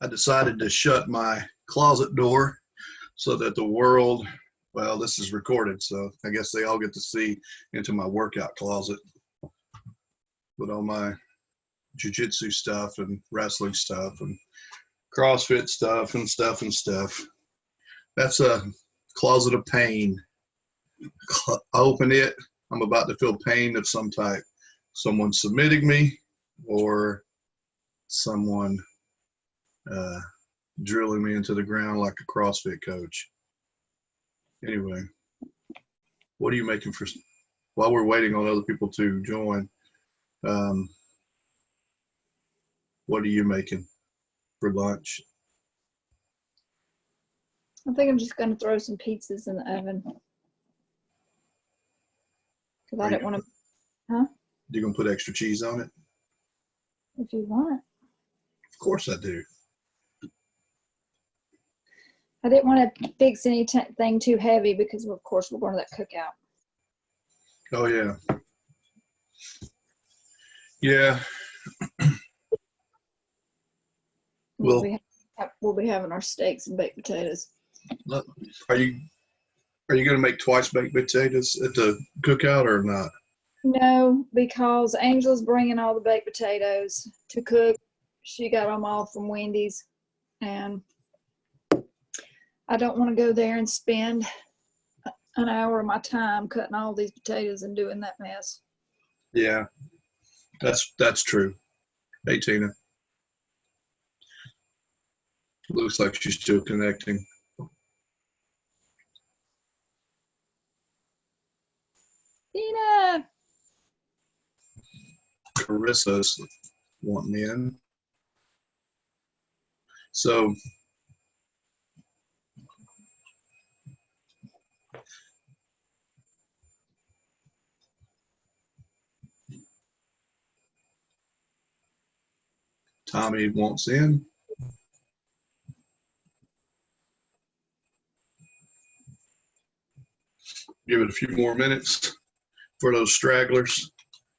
I decided to shut my closet door so that the world, well, this is recorded, so I guess they all get to see into my workout closet with all my jiu-jitsu stuff and wrestling stuff and CrossFit stuff and stuff. That's a closet of pain. I open it, I'm about to feel pain of some type. Someone submitting me or someone drilling me into the ground like a CrossFit coach. Anyway, what are you making for, while we're waiting on other people to join, what are you making for lunch? I think I'm just going to throw some pizzas in the oven. Because I didn't want to, huh? You going to put extra cheese on it? If you want. Of course I do. I didn't want to fix anything too heavy because, of course, we're going to that cookout. Oh, yeah. Yeah. We'll be having our steaks and baked potatoes. Are you going to make twice baked potatoes at the cookout or not? No, because Angela's bringing all the baked potatoes to cook. She got them all from Wendy's, and I don't want to go there and spend an hour of my time cutting all these potatoes and doing that mess. Yeah, that's true. Hey, Tina. Looks like she's still connecting. Tina! Carissa's wanting in. So, Tommy wants in. Give it a few more minutes for those stragglers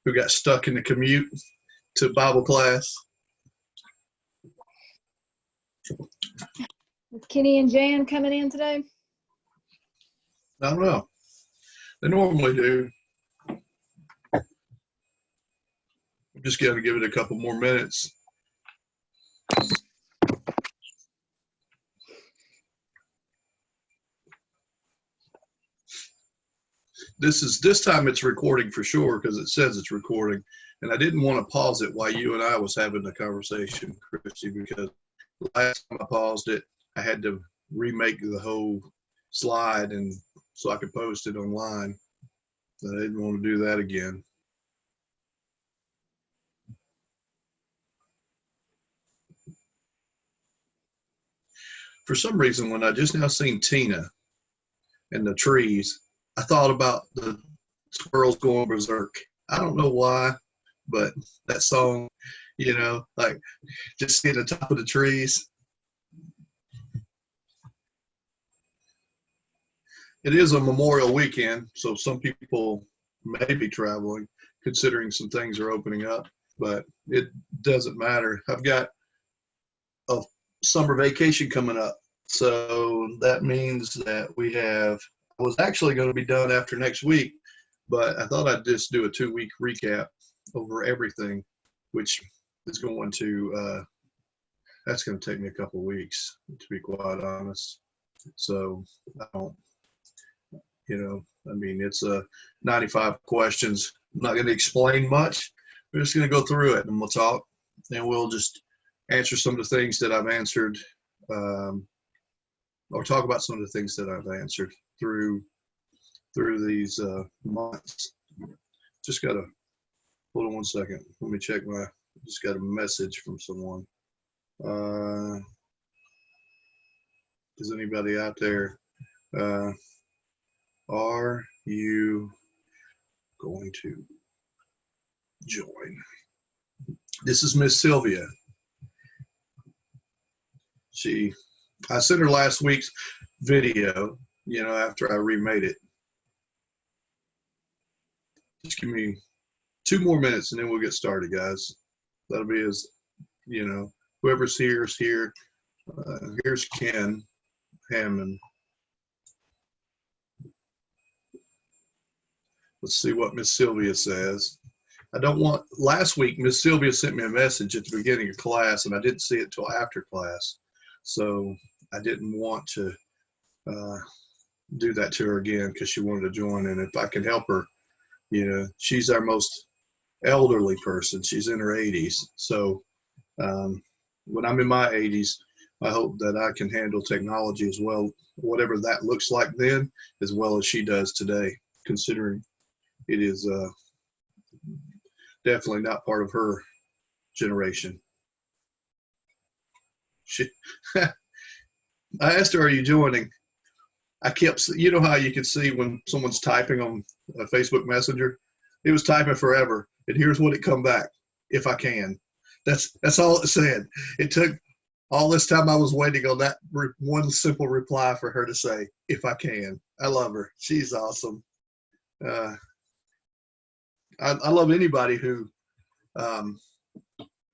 who got stuck in the commute to Bible class. Is Kenny and Jan coming in today? I don't know. They normally do. I'm just going to give it a couple more minutes. This time it's recording for sure because it says it's recording, and I didn't want to pause it while you and I was having the conversation, Christy, because last time I paused it, I had to remake the whole slide and so I could post it online. I didn't want to do that again. For some reason, when I just now seen Tina and the trees, I thought about the squirrels going berserk. I don't know why, but that song, like just seeing the top of the trees. It is a Memorial weekend, so some people may be traveling, considering some things are opening up, but it doesn't matter. I've got a summer vacation coming up, so that means that I was actually going to be done after next week, but I thought I'd just do a 2-week recap over everything, which is going to, that's going to take me a couple of weeks, to be quite honest. So I don't, it's 95 questions. I'm not going to explain much. We're just going to go through it and we'll talk, and we'll just answer some of the things that I've answered, or talk about some of the things that I've answered through these months. Just got to, hold on one second. Let me check just got a message from someone. Is anybody out there? Are you going to join? This is Miss Sylvia. I sent her last week's video, after I remade it. Just give me 2 more minutes and then we'll get started, guys. That'll be whoever's here is here. Here's Ken Hammond. Let's see what Miss Sylvia says. I don't want, last week, Miss Sylvia sent me a message at the beginning of class, and I didn't see it till after class. So I didn't want to do that to her again because she wanted to join. And if I can help her, you know, she's our most elderly person. She's in her 80s. So when I'm in my 80s, I hope that I can handle technology as well, whatever that looks like then, as well as she does today, considering it is definitely not part of her generation. I asked her, "Are you joining?" I kept, you know how you can see when someone's typing on a Facebook Messenger? It was typing forever, and here's what it come back: "If I can." That's all it said. It took all this time I was waiting on that one simple reply for her to say, "If I can." I love her. She's awesome. I love anybody who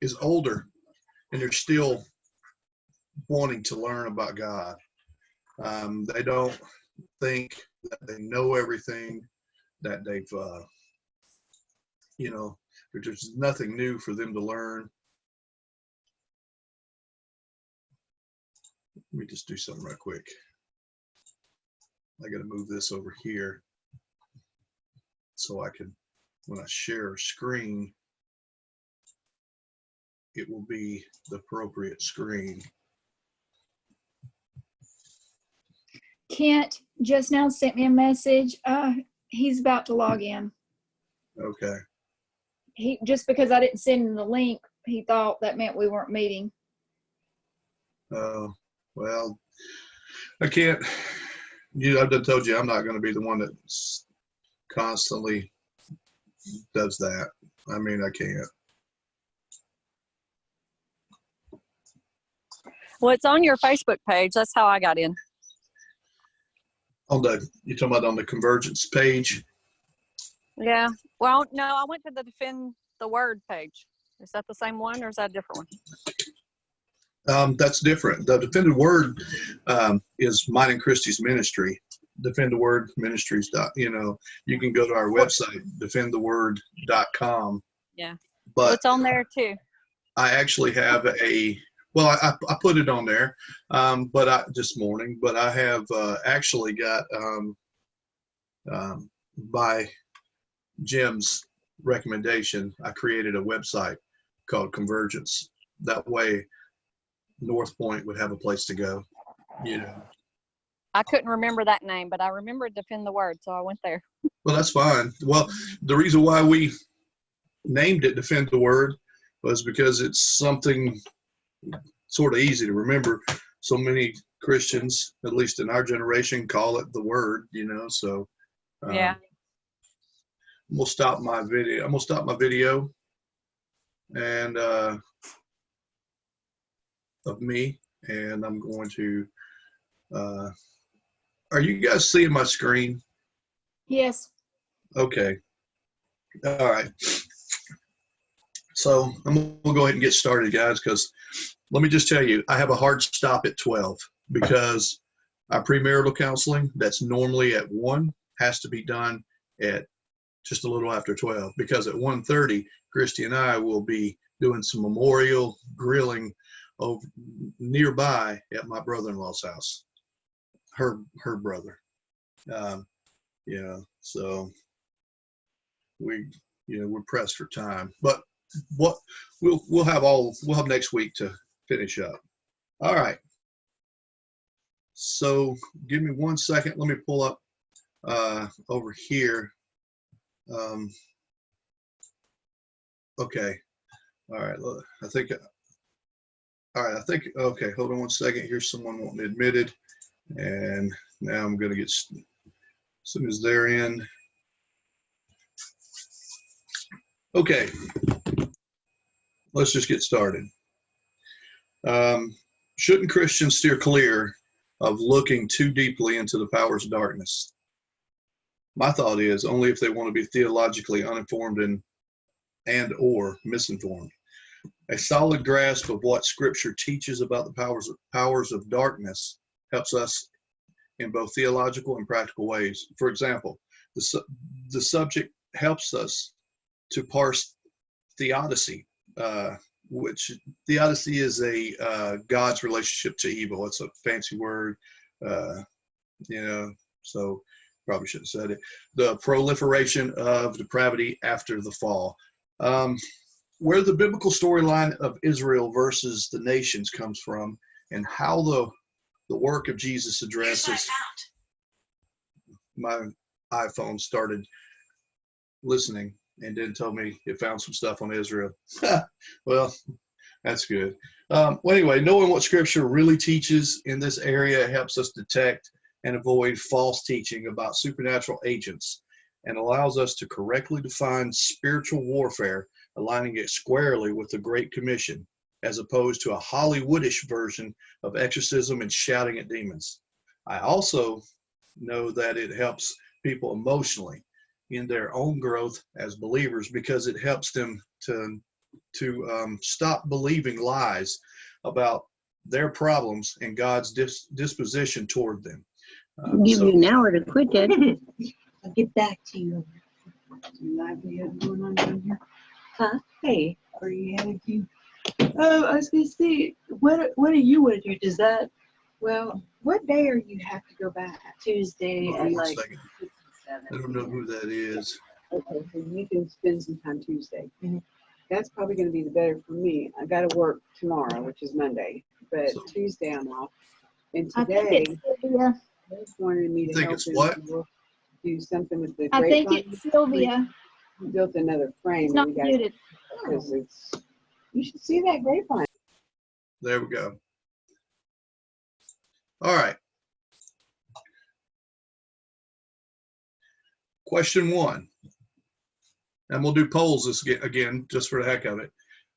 is older and they're still wanting to learn about God. They don't think that they know everything, that they've, you know, there's nothing new for them to learn. Let me just do something right quick. I got to move this over here so I can, when I share a screen, it will be the appropriate screen. Kent just now sent me a message. He's about to log in. Okay. He just because I didn't send him the link, he thought that meant we weren't meeting. Oh, well, I can't. I've done told you I'm not going to be the one that constantly does that. I mean, I can't. Well, it's on your Facebook page. That's how I got in. You're talking about on the Convergence page? Yeah. Well, no, I went to the Defend the Word page. Is that the same one or is that a different one? That's different. The Defend the Word is mine and Christy's ministry. Defend the Word Ministries. You can go to our website, defendtheword.com. Yeah. But well, it's on there too. I actually have I put it on there, this morning, but I have actually got, by Jim's recommendation, I created a website called Convergence. That way North Point would have a place to go, you know. I couldn't remember that name, but I remembered Defend the Word, so I went there. Well, that's fine. Well, the reason why we named it Defend the Word was because it's something sort of easy to remember. So many Christians, at least in our generation, call it the Word, you know. So yeah. I'm gonna stop my video and of me, and I'm going to are you guys seeing my screen? Yes. Okay. All right. So I'm going to go ahead and get started, guys, because let me just tell you, I have a hard stop at 12 because our premarital counseling that's normally at 1 has to be done at just a little after 12, because at 1:30, Christy and I will be doing some memorial grilling over nearby at my brother-in-law's house, her brother. So we're pressed for time, but what we'll have next week to finish up. All right. So give me 1 second. Let me pull up over here. Okay. All right. I think, okay, hold on 1 second. Here's someone wanting admitted. And now I'm going to get, as soon as they're in. Okay. Let's just get started. Shouldn't Christians steer clear of looking too deeply into the powers of darkness? My thought is only if they want to be theologically uninformed and or misinformed. A solid grasp of what Scripture teaches about the powers of darkness helps us in both theological and practical ways. For example, the subject helps us to parse theodicy, which theodicy is a God's relationship to evil. It's a fancy word, so probably shouldn't have said it. The proliferation of depravity after the fall. Where the biblical storyline of Israel versus the nations comes from, and how the work of Jesus addresses. My iPhone started listening and then told me it found some stuff on Israel. Well, that's good. Well, anyway, knowing what Scripture really teaches in this area helps us detect and avoid false teaching about supernatural agents, and allows us to correctly define spiritual warfare, aligning it squarely with the Great Commission, as opposed to a Hollywoodish version of exorcism and shouting at demons. I also know that it helps people emotionally in their own growth as believers, because it helps them to stop believing lies about their problems and God's disposition toward them. Give you an hour to quit that. I'll get back to you. Some livelihood going on down here. Huh? Hey, are you headed to? Oh, I was gonna say, what do you want to do? Does that? Well, what day are you have to go back? Tuesday Hold at on one like second. 6 and 7. I don't know who that is. Okay, so you can spend some time Tuesday. Mhm. That's probably gonna be the better for me. I gotta work tomorrow, which is Monday, but So- Tuesday I'm off. And I think today, it's Sylvia. they wanted me You to think help it's him what? do something with the I think grapevine. it's Sylvia. He built another frame. It's and not we got muted. because it's. You should see that grapevine. There we go. All right. Question 1. And we'll do polls this again, just for the heck of it.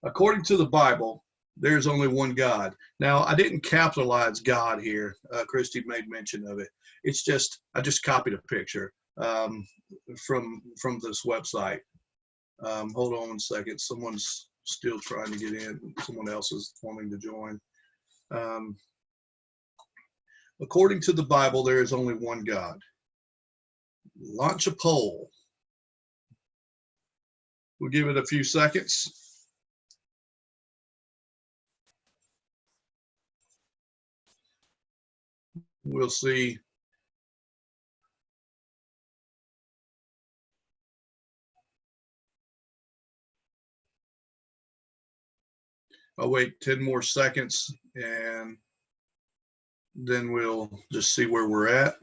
According to the Bible, there's only one God. Now, I didn't capitalize God here. Christy made mention of it. It's just, I just copied a picture from this website. Hold on one second. Someone's still trying to get in. Someone else is wanting to join. According to the Bible, there is only one God. Launch a poll. We'll give it a few seconds. We'll see. I'll wait 10 more seconds and then we'll just see where we're at.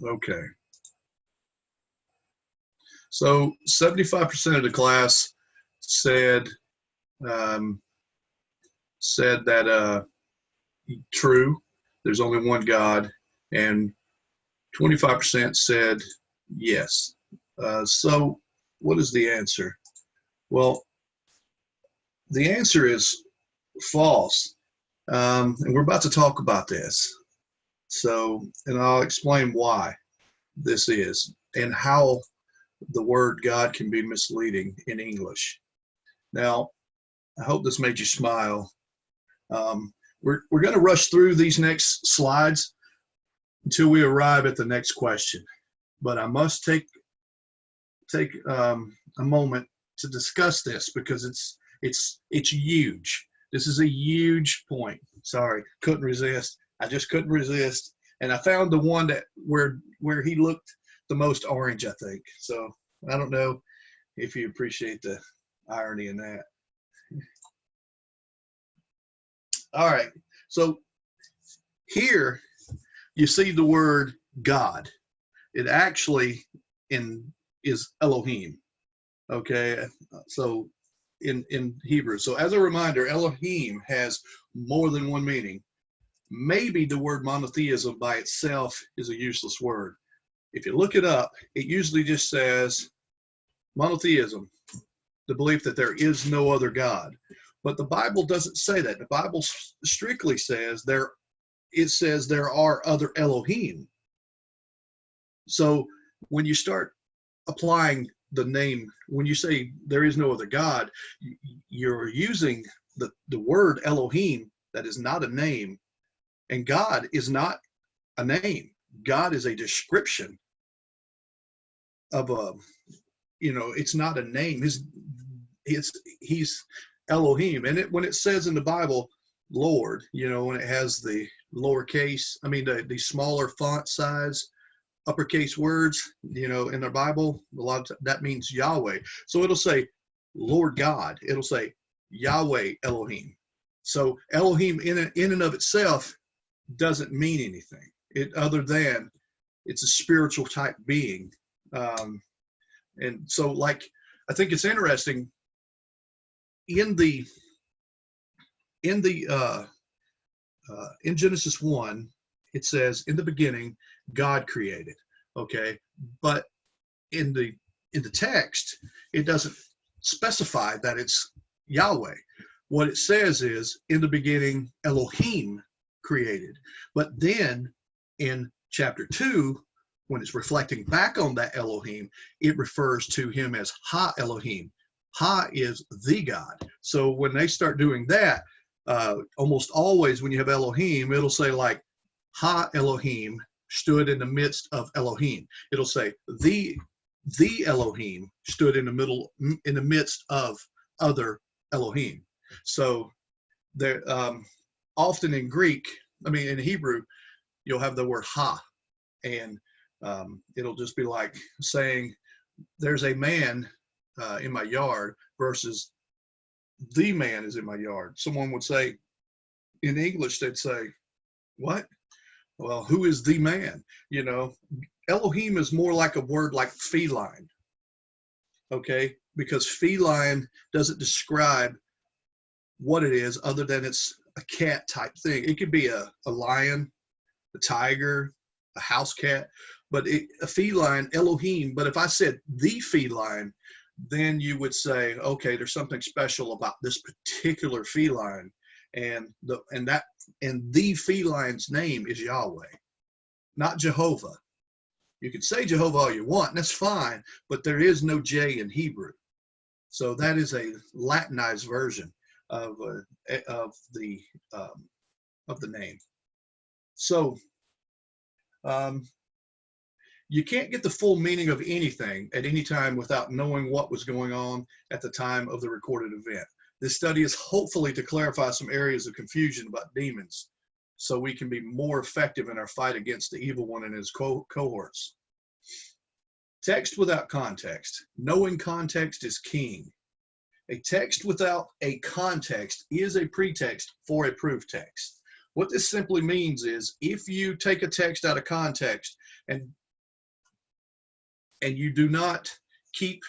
Okay. So 75% of the class said that true, there's only one God, and 25% said yes. So what is the answer? Well, the answer is false. And we're about to talk about this. So, and I'll explain why this is and how the word God can be misleading in English. Now, I hope this made you smile. We're going to rush through these next slides until we arrive at the next question. But I must take a moment to discuss this because it's huge. This is a huge point. Sorry, couldn't resist. I just couldn't resist, and I found the one that where he looked the most orange, I think. So I don't know if you appreciate the irony in that. All right, so here you see the word God. It actually is Elohim. Okay, so in Hebrew. So as a reminder, Elohim has more than one meaning. Maybe the word monotheism by itself is a useless word. If you look it up, it usually just says monotheism, the belief that there is no other God. But the Bible doesn't say that. The Bible strictly says there are other Elohim. So when you start applying the name, when you say there is no other God, you're using the word Elohim, that is not a name, and God is not a name. God is a description of a, it's not a name. He's Elohim. And when it says in the Bible, Lord, when it has the lowercase, the smaller font size, uppercase words, in the Bible, a lot of that means Yahweh. So it'll say Lord God. It'll say Yahweh Elohim. So Elohim in and of itself doesn't mean anything other than it's a spiritual type being. And so, like, I think it's interesting in Genesis 1, it says, in the beginning, God created. Okay. But in the text, it doesn't specify that it's Yahweh. What it says is, in the beginning, Elohim created. But then in chapter 2, when it's reflecting back on that Elohim, it refers to him as Ha Elohim. Ha is the God. So when they start doing that, almost always when you have Elohim, it'll say like Ha Elohim stood in the midst of Elohim. It'll say the Elohim stood in the midst of other Elohim. So there, often in Greek, in Hebrew, you'll have the word Ha, and it'll just be like saying there's a man in my yard versus the man is in my yard. Someone would say, in English, they'd say, what? Well, who is the man? Elohim is more like a word like feline, okay? Because feline doesn't describe what it is other than it's a cat type thing. It could be a lion, a tiger, a house cat, but a feline, Elohim. But if I said the feline, then you would say, okay, there's something special about this particular feline, and the feline's name is Yahweh, not Jehovah. You can say Jehovah all you want, and that's fine, but there is no J in Hebrew, so that is a Latinized version of the name. So you can't get the full meaning of anything at any time without knowing what was going on at the time of the recorded event. This study is hopefully to clarify some areas of confusion about demons so we can be more effective in our fight against the evil one and his cohorts. Text without context. Knowing context is king. A text without a context is a pretext for a proof text. What this simply means is if you take a text out of context and you do not keep,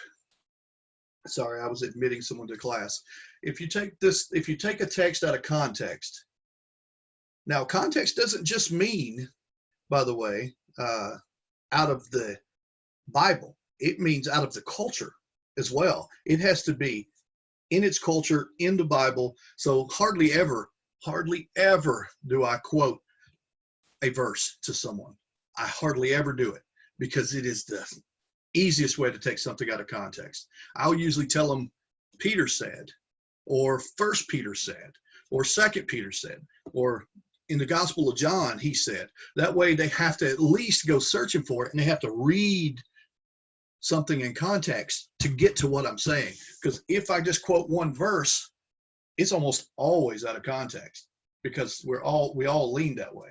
sorry, I was admitting someone to class. If you take a text out of context, now context doesn't just mean, by the way, out of the Bible. It means out of the culture as well. It has to be in its culture, in the Bible. So hardly ever do I quote a verse to someone. I hardly ever do it because it is the easiest way to take something out of context. I'll usually tell them Peter said, or First Peter said, or Second Peter said, or in the Gospel of John, he said. That way they have to at least go searching for it, and they have to read something in context to get to what I'm saying. Because if I just quote one verse, it's almost always out of context because we all lean that way.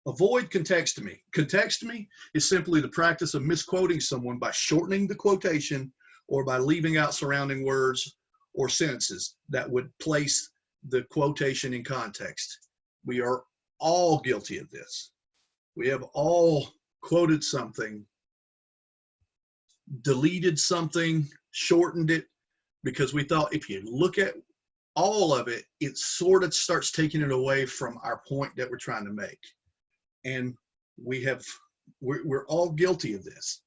Avoid contextomy. Contextomy is simply the practice of misquoting someone by shortening the quotation or by leaving out surrounding words or sentences that would place the quotation in context. We are all guilty of this. We have all quoted something, deleted something, shortened it, because we thought if you look at all of it, it sort of starts taking it away from our point that we're trying to make. And we're all guilty of this.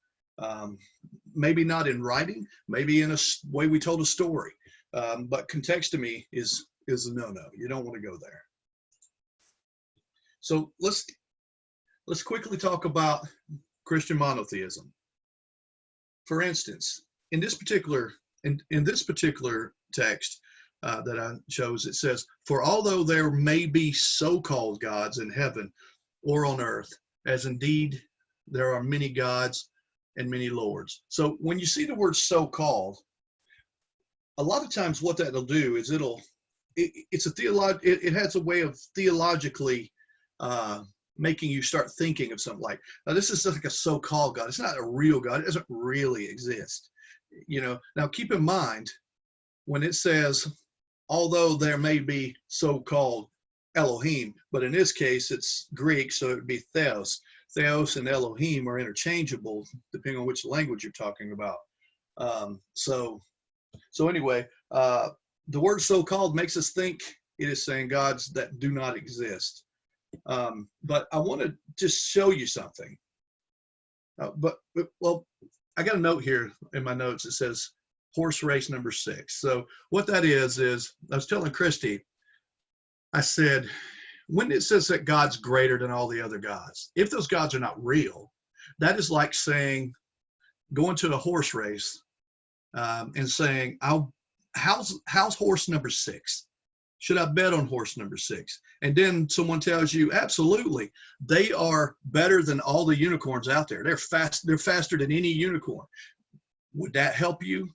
Maybe not in writing, maybe in a way we told a story, but contextomy is a no-no. You don't want to go there. So let's quickly talk about Christian monotheism. For instance, in this particular text that I chose, it says, "For although there may be so-called gods in heaven or on earth, as indeed there are many gods and many lords." So when you see the word "so-called," a lot of times what that'll do is it has a way of theologically making you start thinking of something like, now this is like a so-called God. It's not a real God. It doesn't really exist. Now keep in mind when it says, although there may be so-called Elohim, but in this case it's Greek, so it would be Theos. Theos and Elohim are interchangeable depending on which language you're talking about. So anyway, the word so-called makes us think it is saying gods that do not exist. But I want to just show you something. Well, I got a note here in my notes. It says horse race number 6. So what that is I was telling Christy, I said, when it says that God's greater than all the other gods, if those gods are not real, that is like saying, going to a horse race and saying, how's horse number 6? Should I bet on horse number 6? And then someone tells you, absolutely, they are better than all the unicorns out there. They're faster than any unicorn. Would that help you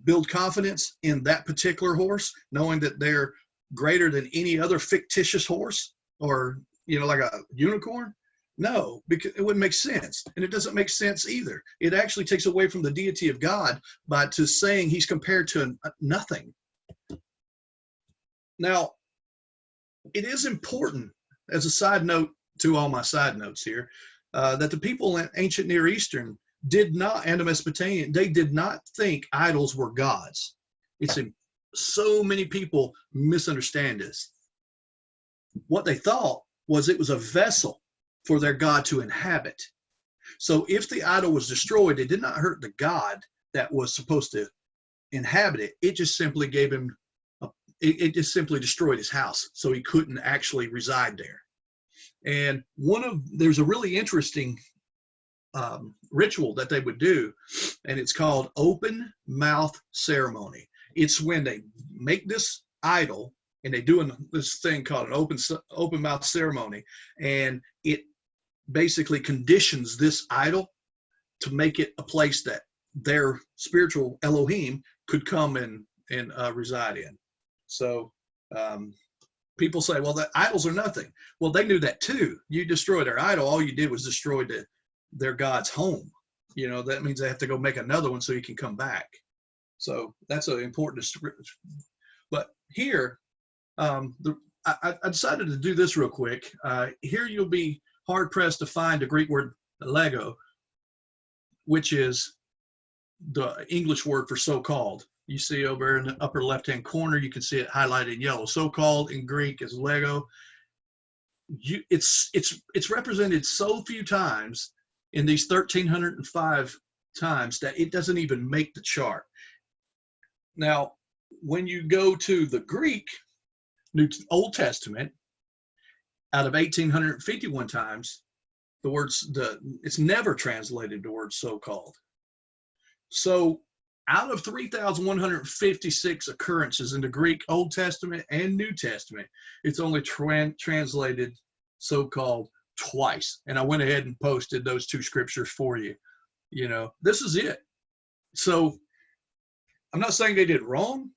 build confidence in that particular horse, knowing that they're greater than any other fictitious horse or, like a unicorn? No, because it wouldn't make sense. And it doesn't make sense either. It actually takes away from the deity of God by saying he's compared to nothing. Now, it is important, as a side note to all my side notes here, that the people in ancient Near Eastern and the Mesopotamian, they did not think idols were gods. So many people misunderstand this. What they thought was it was a vessel for their god to inhabit. So if the idol was destroyed, it did not hurt the god that was supposed to inhabit it. It just simply gave him it just simply destroyed his house, so he couldn't actually reside there. And there's a really interesting ritual that they would do, and it's called open mouth ceremony. It's when they make this idol and they do this thing called an open mouth ceremony, and it basically conditions this idol to make it a place that their spiritual Elohim could come and reside in. So people say, well, the idols are nothing. Well, they knew that too. You destroy their idol, all you did was destroy their God's home. That means they have to go make another one so he can come back. So that's an important description. But here, I decided to do this real quick. Here you'll be hard-pressed to find the Greek word lego, which is the English word for so-called. You see over in the upper left-hand corner, you can see it highlighted in yellow. So-called in Greek is lego. It's represented so few times in these 1,305 times that it doesn't even make the chart. Now, when you go to the Greek Old Testament, out of 1,851 times, it's never translated the word so-called. So out of 3,156 occurrences in the Greek Old Testament and New Testament, it's only translated so-called twice. And I went ahead and posted those 2 scriptures for you. This is it. So I'm not saying they did wrong,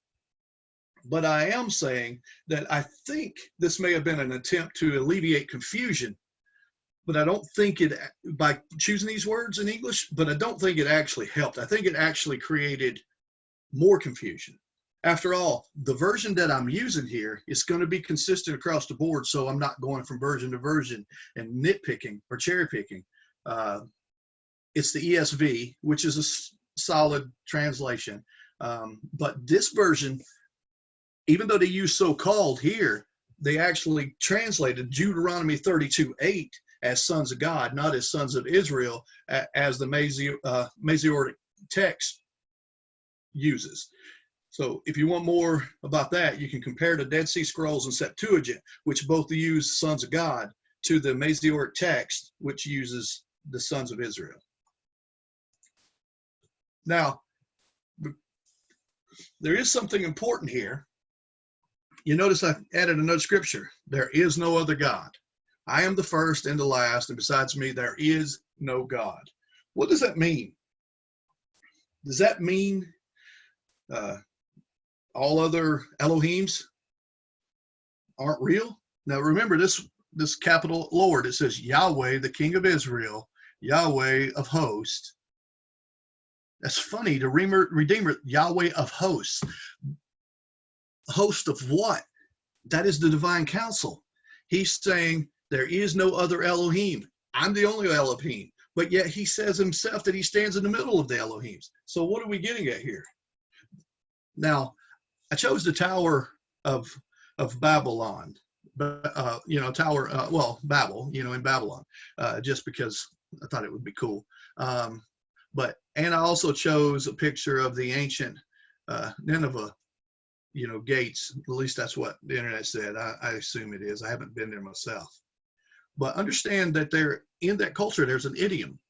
but I am saying that I think this may have been an attempt to alleviate confusion, but I don't think by choosing these words in English, but I don't think it actually helped. I think it actually created more confusion. After all, the version that I'm using here is going to be consistent across the board, so I'm not going from version to version and nitpicking or cherry picking. It's the ESV, which is a solid translation. But this version, even though they use so-called here, they actually translated Deuteronomy 32:8 as sons of God, not as sons of Israel, as the Masoretic text uses. So if you want more about that, you can compare the Dead Sea Scrolls and Septuagint, which both use sons of God, to the Masoretic text, which uses the sons of Israel. Now, there is something important here. You notice I added another scripture. There is no other God. I am the first and the last, and besides me, there is no God. What does that mean? Does that mean all other Elohims aren't real? Now remember this capital Lord, it says Yahweh, the King of Israel, Yahweh of hosts. That's funny, the Redeemer, Yahweh of hosts. Host of what? That is the divine council. He's saying there is no other Elohim. I'm the only Elohim. But yet he says himself that he stands in the middle of the Elohims. So what are we getting at here? Now, I chose the Tower of Babylon, but Babel, in Babylon, just because I thought it would be cool. And I also chose a picture of the ancient Nineveh, gates. At least that's what the internet said. I assume it is. I haven't been there myself. But understand that in that culture, there's an idiom.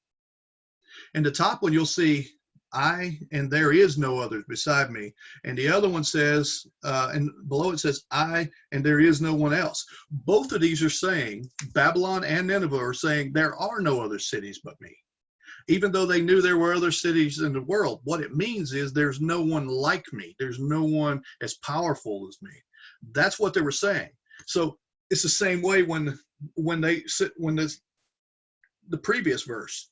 And the top one, you'll see, I and there is no other beside me. And the other one says, and below it says, I and there is no one else. Both of these are saying, Babylon and Nineveh are saying, there are no other cities but me. Even though they knew there were other cities in the world, what it means is there's no one like me. There's no one as powerful as me. That's what they were saying. So it's the same way when the previous verse,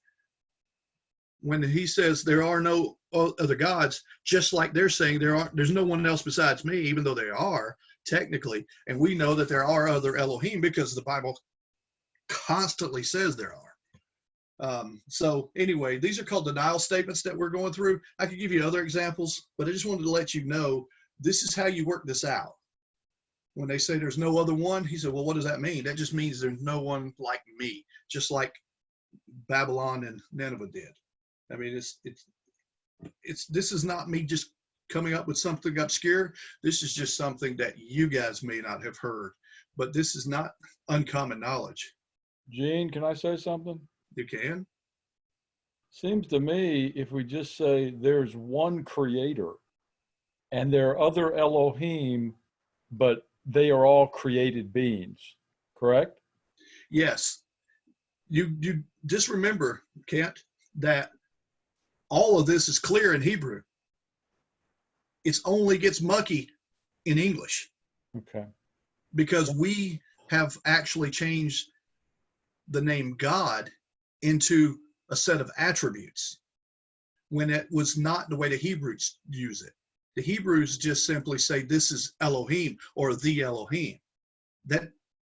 when he says there are no other gods, just like they're saying there's no one else besides me, even though they are technically, and we know that there are other Elohim because the Bible constantly says there are. So anyway, these are called denial statements that we're going through. I could give you other examples, but I just wanted to let you know this is how you work this out. When they say there's no other one, he said, well, what does that mean? That just means there's no one like me, just like Babylon and Nineveh did. I mean, this is not me just coming up with something obscure. This is just something that you guys may not have heard, but this is not uncommon knowledge. Gene, can I say something? You can. Seems to me if we just say there's one creator and there are other Elohim, but they are all created beings, correct? Yes. You just remember, Kent, that all of this is clear in Hebrew. It only gets mucky in English. Okay. Because we have actually changed the name God into a set of attributes when it was not the way the Hebrews use it. The Hebrews just simply say this is Elohim or the Elohim.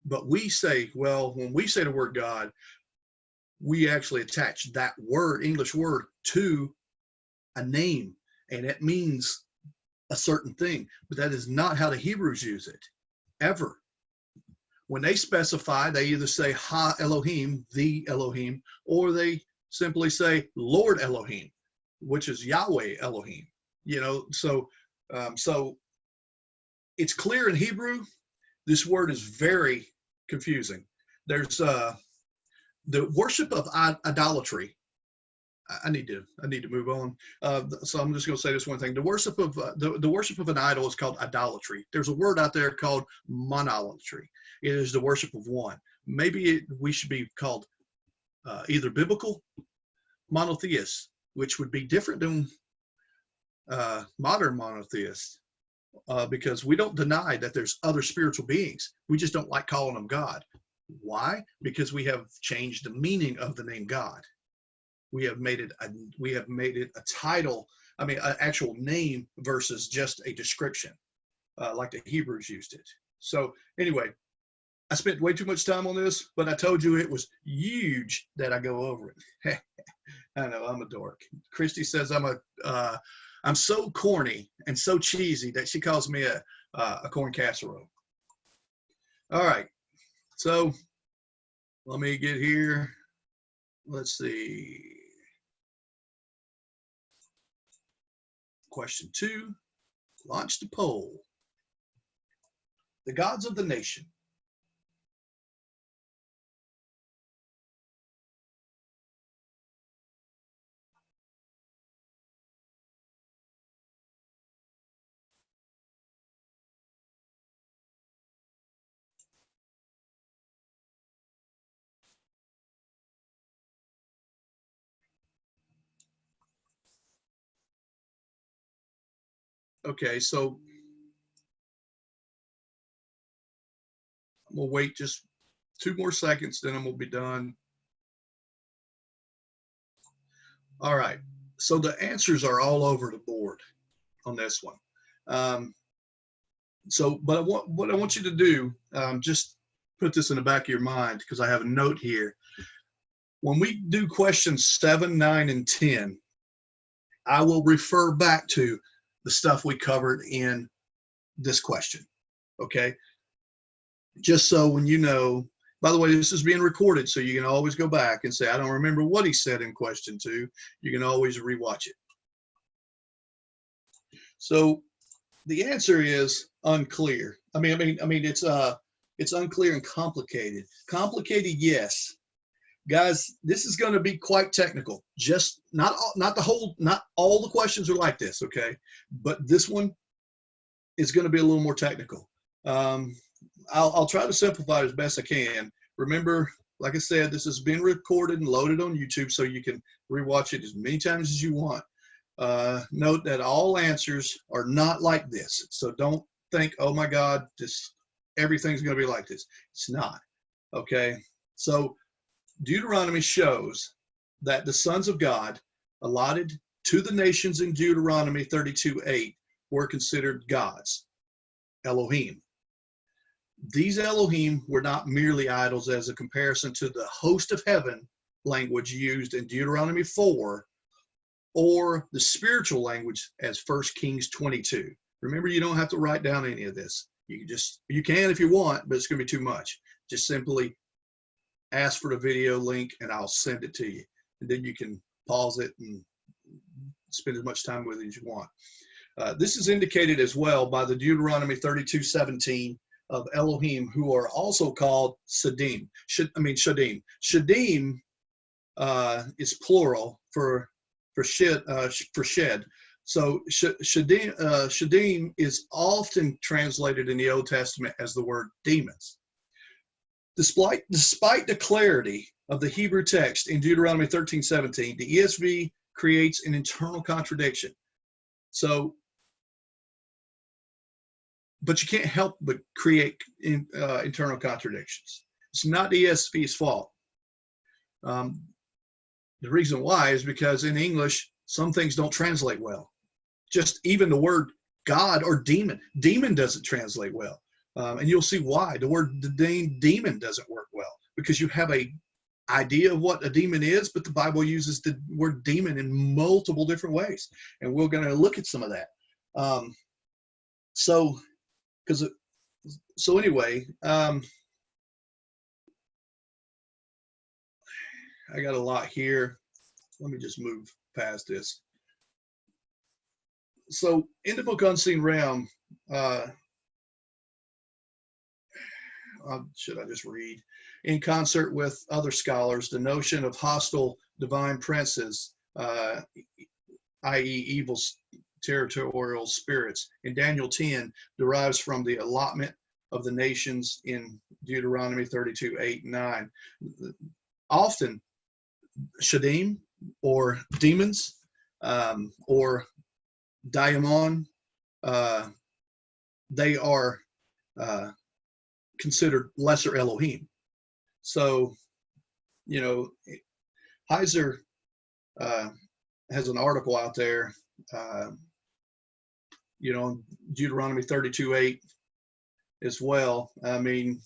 But we say, well, when we say the word God, we actually attach that word, English word, to a name, and it means a certain thing. But that is not how the Hebrews use it, ever. When they specify, they either say Ha Elohim, the Elohim, or they simply say Lord Elohim, which is Yahweh Elohim. So it's clear in Hebrew. This word is very confusing. There's the worship of idolatry. I need to move on. So I'm just going to say this one thing. The worship of the worship of an idol is called idolatry. There's a word out there called monolatry. It is the worship of one. Maybe we should be called either biblical monotheists, which would be different than modern monotheists, because we don't deny that there's other spiritual beings. We just don't like calling them God. Why? Because we have changed the meaning of the name God. We have made it a title. I mean, an actual name versus just a description, like the Hebrews used it. So anyway, I spent way too much time on this, but I told you it was huge that I go over it. I know I'm a dork. Christy says I'm so corny and so cheesy that she calls me a corn casserole. All right, so let me get here. Let's see. Question 2, launch the poll. The gods of the nation. Okay, so I'm gonna wait just 2 more seconds, then I'm gonna be done. All right, so the answers are all over the board on this one. But what I want you to do, just put this in the back of your mind, because I have a note here. When we do questions 7, 9, and 10, I will refer back to the stuff we covered in this question, okay? Just so when you know, by the way, this is being recorded, so you can always go back and say, I don't remember what he said in question 2. You can always rewatch it. So the answer is unclear. I mean, it's unclear and complicated. Complicated, yes. Guys, this is going to be quite technical. Just not all the questions are like this, okay? But this one is going to be a little more technical. I'll try to simplify it as best I can. Remember, like I said, this has been recorded and loaded on YouTube, so you can rewatch it as many times as you want. Note that all answers are not like this. So don't think, oh my God, everything's going to be like this. It's not, okay? So Deuteronomy shows that the sons of God allotted to the nations in Deuteronomy 32:8 were considered gods, Elohim. These Elohim were not merely idols as a comparison to the host of heaven language used in Deuteronomy 4, or the spiritual language as 1 Kings 22. Remember, you don't have to write down any of this. You can if you want, but it's going to be too much. Just simply ask for the video link and I'll send it to you. And then you can pause it and spend as much time with it as you want. This is indicated as well by the Deuteronomy 32:17 of Elohim, who are also called Shadim. Shadim is plural for shed. So Shadim is often translated in the Old Testament as the word demons. Despite the clarity of the Hebrew text in Deuteronomy 13:17, the ESV creates an internal contradiction. So, but you can't help but create internal contradictions. It's not the ESV's fault. The reason why is because in English, some things don't translate well. Just even the word God or demon doesn't translate well. And you'll see why. The word demon doesn't work well, because you have a idea of what a demon is, but the Bible uses the word demon in multiple different ways. And we're going to look at some of that. So anyway, I got a lot here. Let me just move past this. So in the book Unseen Realm, should I just read? In concert with other scholars, the notion of hostile divine princes, i.e. evil territorial spirits, in Daniel 10 derives from the allotment of the nations in Deuteronomy 32:8 and 9. Often, Shadim, or demons, or daimon, they are considered lesser Elohim. So, Heiser has an article out there, Deuteronomy 32:8 as well. I mean,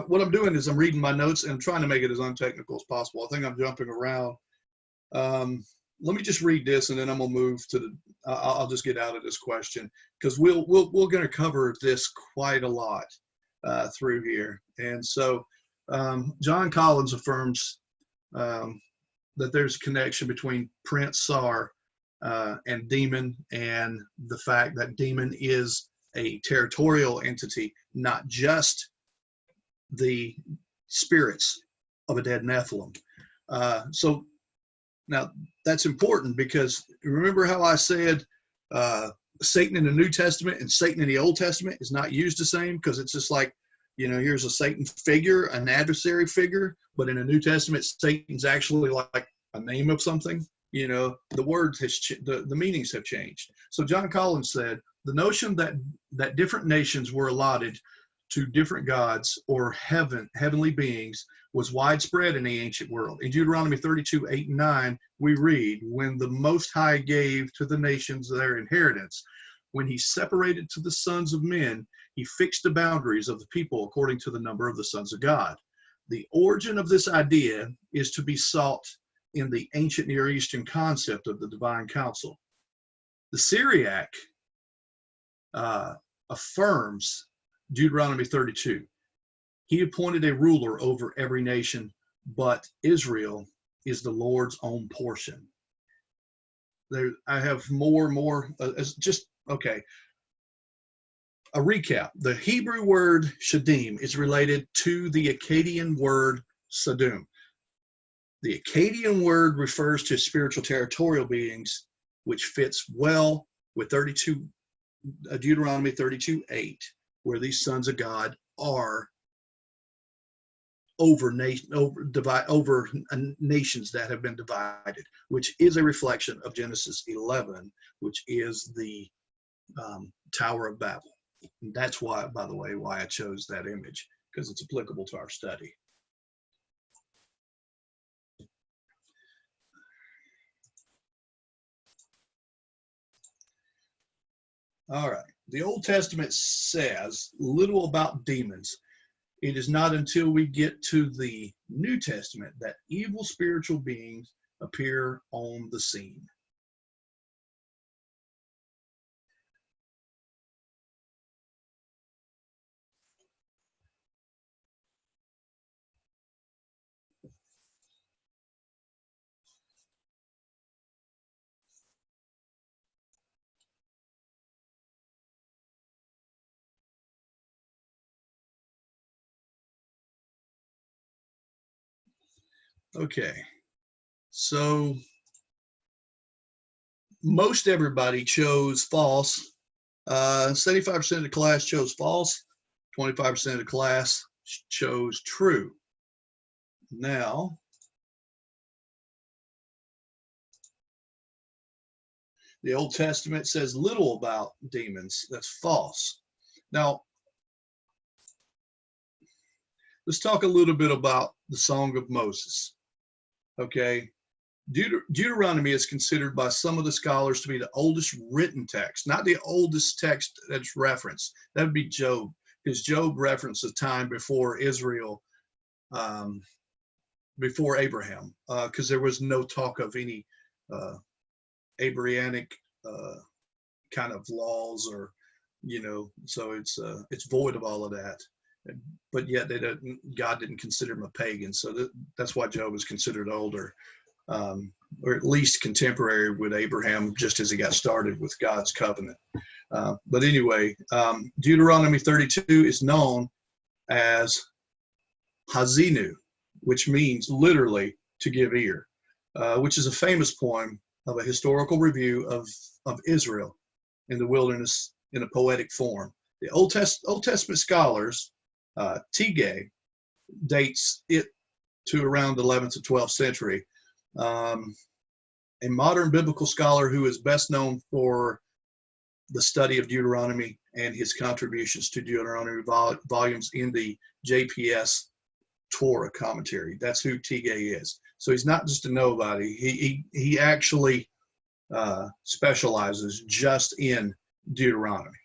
what I'm doing is I'm reading my notes and I'm trying to make it as untechnical as possible. I think I'm jumping around. Let me just read this, and then I'm gonna move to I'll just get out of this question, because we're gonna cover this quite a lot through here. And so John Collins affirms that there's a connection between Prince Sar and demon, and the fact that demon is a territorial entity, not just the spirits of a dead Nephilim. So now that's important, because remember how I said Satan in the New Testament and Satan in the Old Testament is not used the same, because it's just like, here's a Satan figure, an adversary figure, but in the New Testament, Satan's actually like a name of something. You know, the words the meanings have changed. So John Collins said the notion that different nations were allotted to different gods or heavenly beings was widespread in the ancient world. In Deuteronomy 32:8 and 9, we read, when the Most High gave to the nations their inheritance, when he separated to the sons of men, he fixed the boundaries of the people according to the number of the sons of God. The origin of this idea is to be sought in the ancient Near Eastern concept of the divine council. The Syriac affirms Deuteronomy 32. He appointed a ruler over every nation, but Israel is the Lord's own portion. I have more, okay. A recap. The Hebrew word shadim is related to the Akkadian word sadum. The Akkadian word refers to spiritual territorial beings, which fits well with Deuteronomy 32:8, where these sons of God are over nations that have been divided, which is a reflection of Genesis 11, which is the Tower of Babel. And that's why, by the way, why I chose that image, because it's applicable to our study. All right. The Old Testament says little about demons. It is not until we get to the New Testament that evil spiritual beings appear on the scene. Okay, so most everybody chose false. 75% of the class chose false. 25% of the class chose true. Now, the Old Testament says little about demons. That's false. Now, let's talk a little bit about the Song of Moses. Okay, Deuteronomy is considered by some of the scholars to be the oldest written text, not the oldest text that's referenced. That would be Job, because Job references time before Israel, before Abraham, because there was no talk of any Abrahamic kind of laws, or, you know, so it's void of all of that. But yet God didn't consider him a pagan, so that's why Job is considered older, or at least contemporary with Abraham, just as he got started with God's covenant. But anyway, Deuteronomy 32 is known as Hazinu, which means literally to give ear, which is a famous poem of a historical review of Israel in the wilderness in a poetic form. The Old Testament scholars, Tigay dates it to around the 11th to 12th century. A modern biblical scholar who is best known for the study of Deuteronomy and his contributions to Deuteronomy volumes in the JPS Torah commentary. That's who Tigay is. So he's not just a nobody. He actually specializes just in Deuteronomy.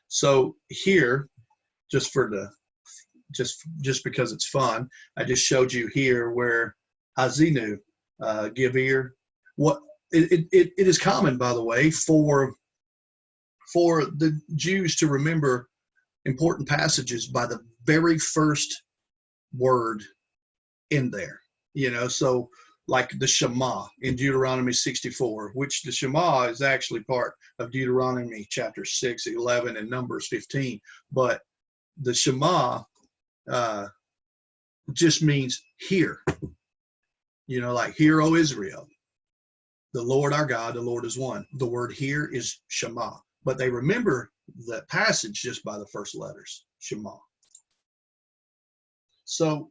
So here, just because it's fun, I just showed you here where Hazinu, give ear. What it is common, by the way, for the Jews to remember important passages by the very first word in there. You know, so like the Shema in Deuteronomy 64, which the Shema is actually part of Deuteronomy chapter 6, 11, and Numbers 15. But the Shema just means hear. You know, like, hear, O Israel, the Lord our God, the Lord is one. The word hear is Shema. But they remember the passage just by the first letters, Shema. So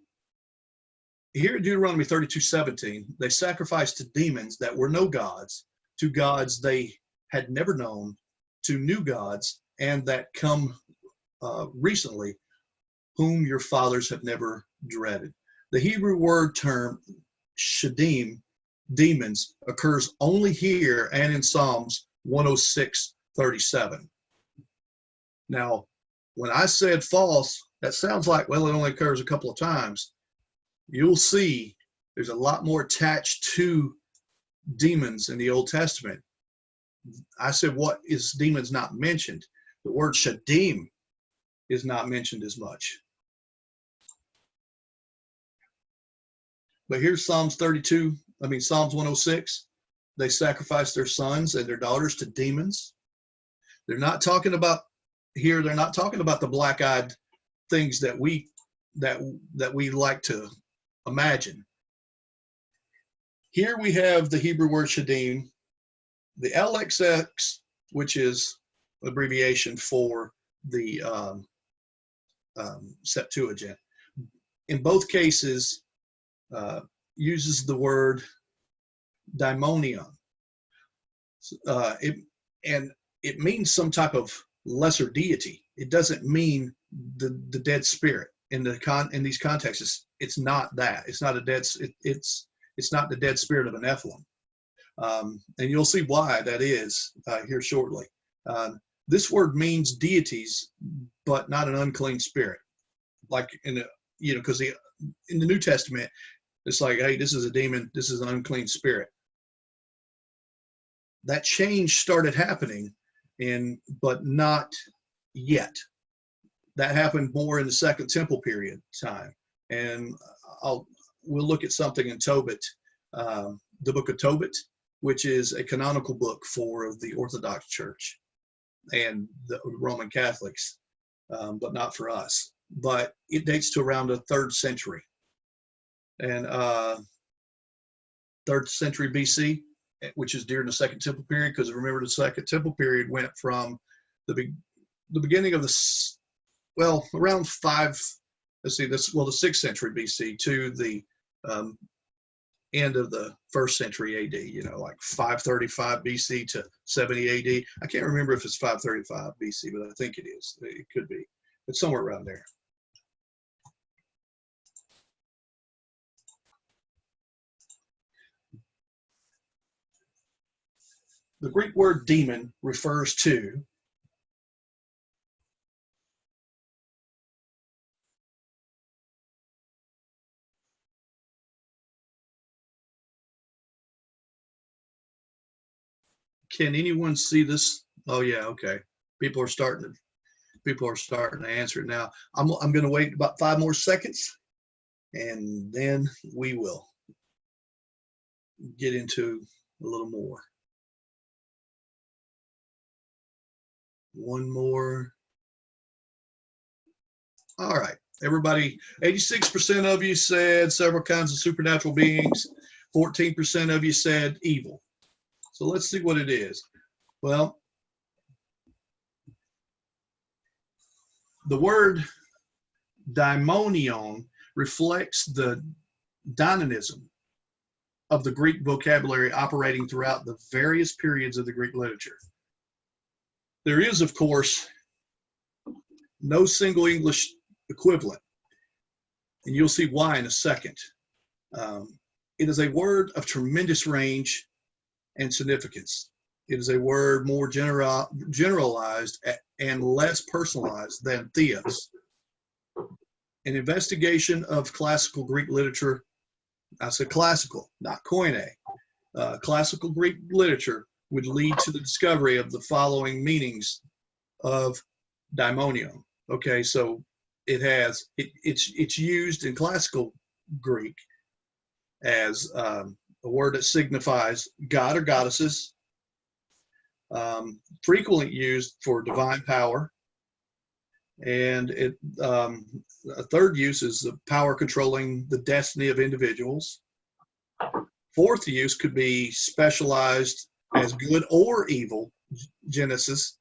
here in Deuteronomy 32:17, they sacrificed to demons that were no gods, to gods they had never known, to new gods, and that come recently, whom your fathers have never dreaded. The Hebrew word term shadim, demons, occurs only here and in Psalms 106:37. Now, when I said false, that sounds like, well, it only occurs a couple of times. You'll see there's a lot more attached to demons in the Old Testament. I said, what is demons not mentioned? The word shadim is not mentioned as much. But here's Psalms 106. They sacrificed their sons and their daughters to demons. They're not talking about here, they're not talking about the black-eyed things that we like to imagine. Here we have the Hebrew word shadim, the LXX, which is abbreviation for the Septuagint. In both cases, uses the word daimonion. It means some type of lesser deity. It doesn't mean the dead spirit. In these contexts, it's not that. It's not a dead. It's not the dead spirit of a Nephilim. And you'll see why that is here shortly. This word means deities, but not an unclean spirit. Like because in the New Testament, it's like, hey, this is a demon, this is an unclean spirit. That change started happening, but not yet. That happened more in the Second Temple period time. And we'll look at something in Tobit, the book of Tobit, which is a canonical book for the Orthodox Church and the Roman Catholics, but not for us. But it dates to around the 3rd century. And 3rd century BC, which is during the Second Temple period, because remember the Second Temple period went from the beginning of around the 6th century BC to the end of the 1st century AD, like 535 BC to 70 AD. I can't remember if it's 535 BC, but I think it is. It could be. It's somewhere around there. The Greek word demon refers to Can anyone see this? Oh yeah, okay. People are starting to answer it now. I'm going to wait about 5 more seconds, and then we will get into a little more. One more. All right, everybody, 86% of you said several kinds of supernatural beings. 14% of you said evil. So let's see what it is. Well, the word daimonion reflects the dynamism of the Greek vocabulary operating throughout the various periods of the Greek literature. There is, of course, no single English equivalent, and you'll see why in a second. It is a word of tremendous range and significance. It is a word more generalized and less personalized than theos. An investigation of classical Greek literature, I said classical, not Koine, classical Greek literature would lead to the discovery of the following meanings of daimonion. Okay, so it's used in classical Greek as a word that signifies god or goddesses, frequently used for divine power, and a third use is the power controlling the destiny of individuals. Fourth use could be specialized as good or evil genesis,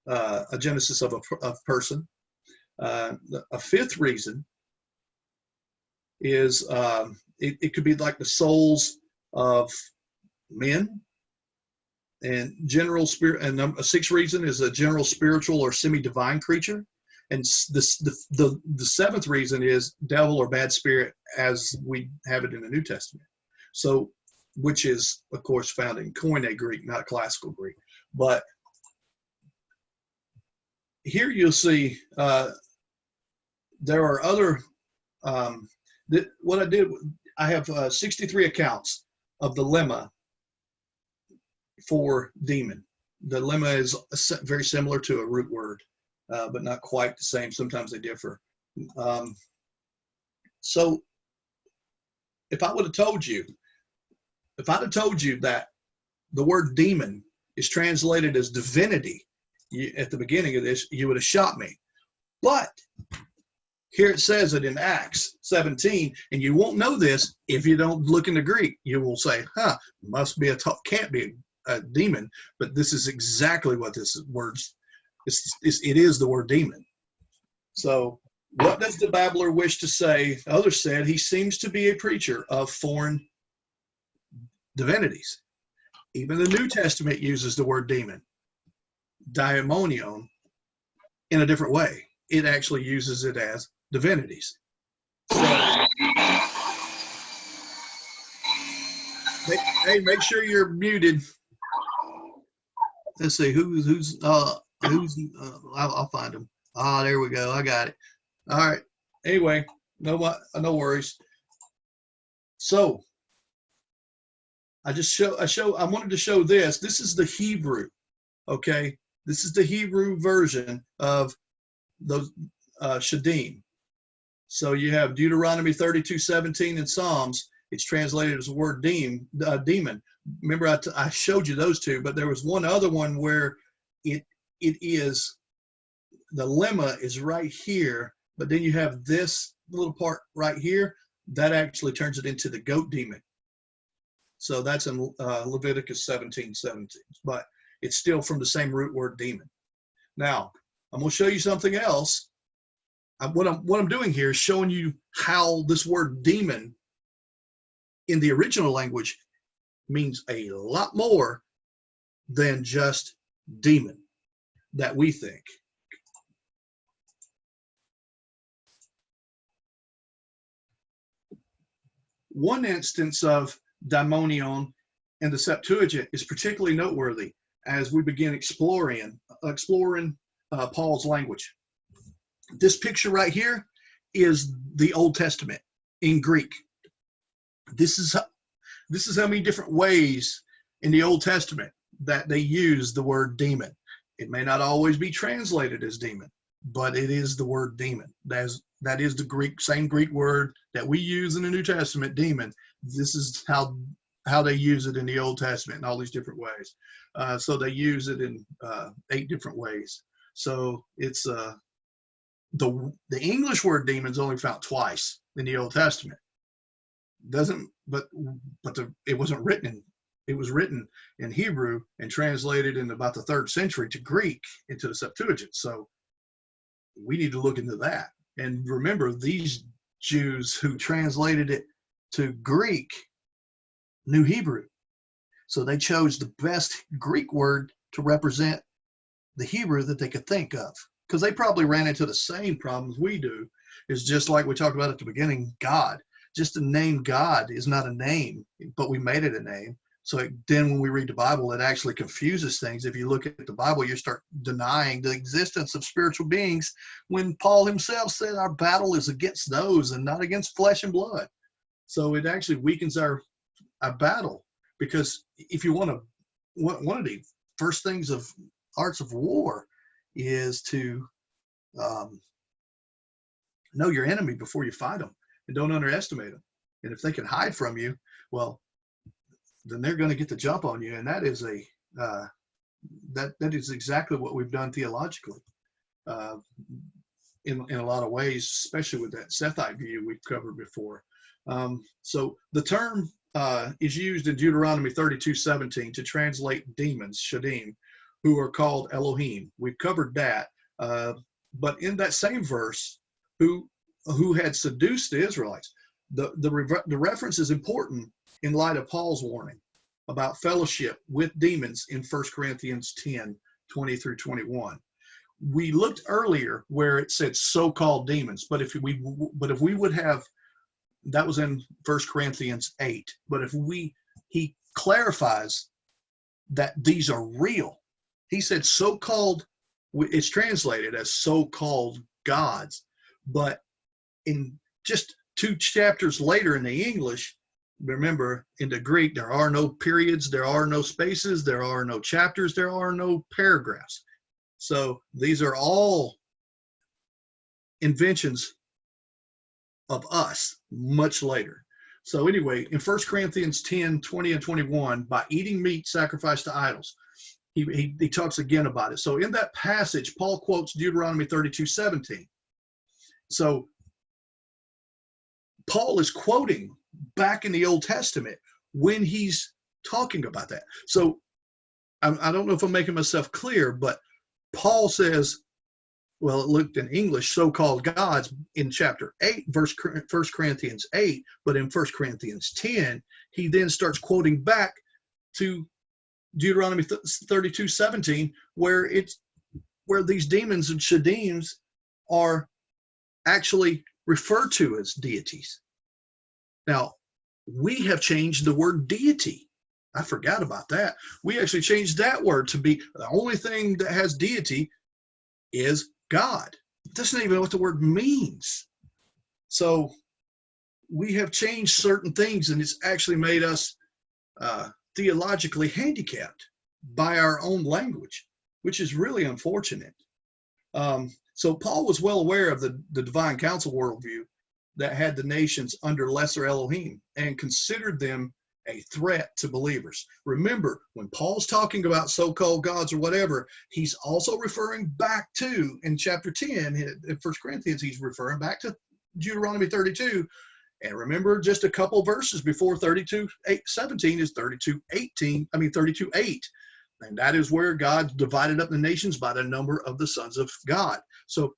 a genesis of a person. A fifth reason is it could be like the souls of men. And general spirit, and a sixth reason is a general spiritual or semi-divine creature. And the seventh reason is devil or bad spirit, as we have it in the New Testament. So, which is of course found in Koine Greek, not classical Greek. But here you'll see there are other. What I did, I have 63 accounts of the lemma for demon. The lemma is very similar to a root word, but not quite the same. Sometimes they differ. So if I would have told you, if I'd have told you that the word demon is translated as divinity at the beginning of this, you would have shot me. But here it says it in Acts 17, and you won't know this if you don't look in the Greek. You will say, huh, must be can't be a demon, but this is exactly what this word it is the word demon. So what does the babbler wish to say? Others said he seems to be a preacher of foreign divinities. Even the New Testament uses the word demon, daimonion, in a different way. It actually uses it as divinities. So, hey, make sure you're muted. Let's see I'll find him. There we go. I got it. All right. Anyway, no worries. So I wanted to show this. This is the Hebrew. Okay. This is the Hebrew version of those Shadim. So you have Deuteronomy 32:17 in Psalms. It's translated as the word demon. Remember, I showed you those two, but there was one other one where it is, the lemma is right here, but then you have this little part right here that actually turns it into the goat demon. So that's in Leviticus 17:17, but it's still from the same root word demon. Now, I'm going to show you something else. What I'm doing here is showing you how this word demon in the original language means a lot more than just demon that we think. One instance of daimonion in the Septuagint is particularly noteworthy as we begin exploring Paul's language. This picture right here is the Old Testament in Greek. This is how many different ways in the Old Testament that they use the word demon. It may not always be translated as demon, but it is the word demon. That is the same Greek word that we use in the New Testament, demon. This is how they use it in the Old Testament in all these different ways. So they use it in 8 different ways. So it's the English word demon is only found twice in the Old Testament. It wasn't written. It was written in Hebrew and translated in about the 3rd century to Greek into the Septuagint. So we need to look into that. And remember, these Jews who translated it to Greek knew Hebrew. So they chose the best Greek word to represent the Hebrew that they could think of. Because they probably ran into the same problems we do. It's just like we talked about at the beginning, God. Just the name God is not a name, but we made it a name. So then when we read the Bible, it actually confuses things. If you look at the Bible, you start denying the existence of spiritual beings when Paul himself said our battle is against those and not against flesh and blood. So it actually weakens our battle, because if you want to, one of the first things of arts of war is to know your enemy before you fight them, and don't underestimate them. And if they can hide from you, well, then they're going to get the jump on you. And that is that is exactly what we've done theologically in a lot of ways, especially with that Sethite view we've covered before. So the term is used in Deuteronomy 32:17 to translate demons, Shadim, who are called Elohim. We've covered that. But in that same verse, who had seduced the Israelites. the reference is important in light of Paul's warning about fellowship with demons in 1 Corinthians 10, 20 through 21. We looked earlier where it said so-called demons, but if we would have, that was in 1 Corinthians 8. But he clarifies that these are real. He said so-called, it's translated as so-called gods, but in just 2 chapters later in the English, remember in the Greek, there are no periods, there are no spaces, there are no chapters, there are no paragraphs. So these are all inventions of us much later. So anyway, in 1 Corinthians 10, 20 and 21, by eating meat sacrificed to idols, he talks again about it. So in that passage, Paul quotes Deuteronomy 32:17. So Paul is quoting back in the Old Testament when he's talking about that. So I don't know if I'm making myself clear, but Paul says, well, it looked in English, so-called gods in chapter 8, 1 Corinthians 8, but in 1 Corinthians 10, he then starts quoting back to Deuteronomy 32:17, where these demons and shadims are actually referred to as deities. Now, we have changed the word deity. I forgot about that. We actually changed that word to be the only thing that has deity is God. That's not even what the word means. So we have changed certain things, and it's actually made us theologically handicapped by our own language, which is really unfortunate. So Paul was well aware of the divine council worldview that had the nations under lesser Elohim and considered them a threat to believers. Remember, when Paul's talking about so-called gods or whatever, he's also referring back to, in chapter 10, in 1 Corinthians, he's referring back to Deuteronomy 32. And remember, just a couple verses before 32:17 is 32:8. And that is where God divided up the nations by the number of the sons of God. So